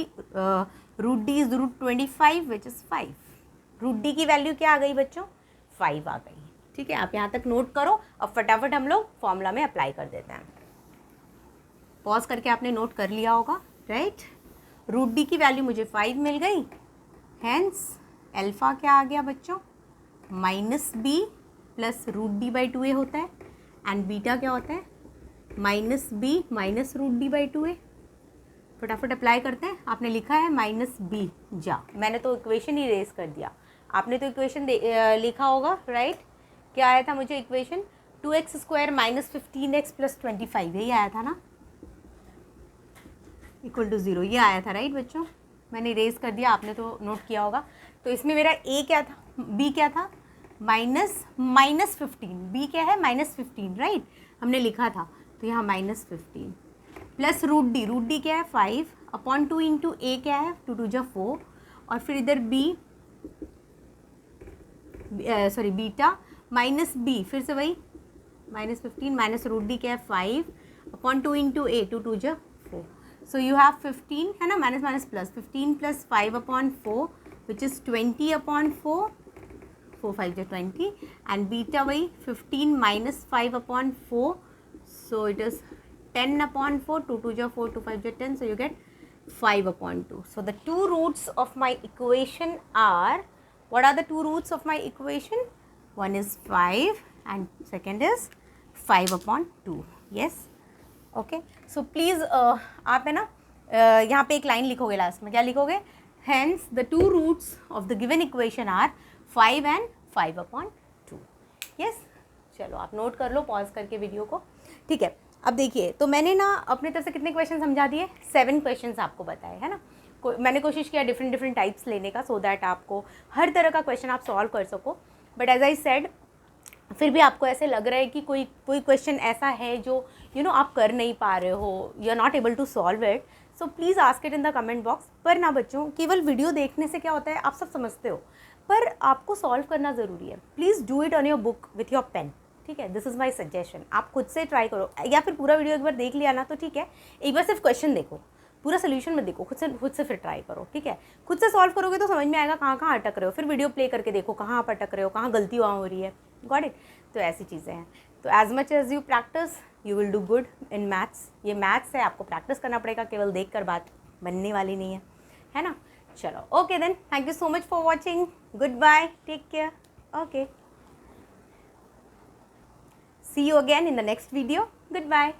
is √25 which is 5। Root D की वैल्यू क्या आ गई बच्चों, 5 आ गई, ठीक है। आप यहाँ तक नोट करो, अब फटाफट हम लोग फॉर्मूला में अप्लाई कर देते हैं। पॉज करके आपने नोट कर लिया होगा, राइट। रूट डी की वैल्यू मुझे 5 मिल गई, हेंस अल्फ़ा क्या आ गया बच्चों, -b + √d/2a होता है, एंड बीटा क्या होता है, -b - √d/2a। फटाफट अप्लाई करते हैं। आपने लिखा है -b जा, मैंने तो इक्वेशन ही रेस कर दिया, आपने तो इक्वेशन लिखा होगा, राइट। क्या आया था मुझे इक्वेशन, 2x² - 15x + 25, यही आया था ना, = 0, ये आया था, राइट बच्चों। मैंने इरेज कर दिया, आपने तो नोट किया होगा। तो इसमें मेरा a क्या था, b क्या था, -15, b क्या है, -15, राइट, हमने लिखा था, तो यहाँ -15 प्लस रूट डी क्या है 5/2 × a क्या है 2 2 जा 4, और फिर इधर बीटा -b, फिर से वही -15 - रूट डी क्या है 5/2 × a 2 2 जा 4। सो यू हैव 15 है ना, माइनस प्लस 15 + 5/4 विच इज़ 20/4, 4 5 जा 20, एंड बीटा वही 15 - 5/4, so it is 10/4, 2 2 जा 4, 2 5 जा 10, so you get 5/2. So the two roots of my equation are, what are the two roots of my equation? One is 5 and second is 5/2. Yes, okay. So please आप है ना यहाँ पे एक line लिखोगे last में, क्या लिखोगे, hence the two roots of the given equation are 5 and 5/2. Yes, चलो आप नोट कर लो पॉज करके वीडियो को, ठीक है। अब देखिए, तो मैंने ना अपने तरफ से कितने क्वेश्चन समझा दिए, 7 क्वेश्चंस आपको बताए, है ना। मैंने कोशिश किया डिफरेंट टाइप्स लेने का, सो दैट आपको हर तरह का क्वेश्चन आप सॉल्व कर सको। बट एज आई सेड, फिर भी आपको ऐसे लग रहा है कि कोई क्वेश्चन ऐसा है जो आप कर नहीं पा रहे हो, you are not able to solve it, so please ask it in the comment box. पर ना बच्चों, केवल वीडियो देखने से क्या होता है, आप सब समझते हो, पर आपको सॉल्व करना ज़रूरी है। Please do it on your book with your pen, ठीक है। This is my suggestion. आप खुद से ट्राई करो, या फिर पूरा वीडियो एक बार देख लिया ना तो ठीक है, एक बार सिर्फ क्वेश्चन देखो, पूरा सोल्यूशन मत देखो, खुद से फिर ट्राई करो, ठीक है। खुद से सॉल्व करोगे तो समझ में आएगा कहाँ अटक रहे हो, फिर वीडियो प्ले करके देखो कहाँ आप अटक रहे हो, कहाँ गलती वहाँ हो रही है, गॉट इट। तो ऐसी चीज़ें हैं। तो as much as you practice you will do good in maths. ये मैथ्स है, आपको प्रैक्टिस करना पड़ेगा, केवल देख कर बात बनने वाली नहीं है ना। चलो, okay then, thank you so much for watching, good bye, take care, okay, see you again in the next video, goodbye।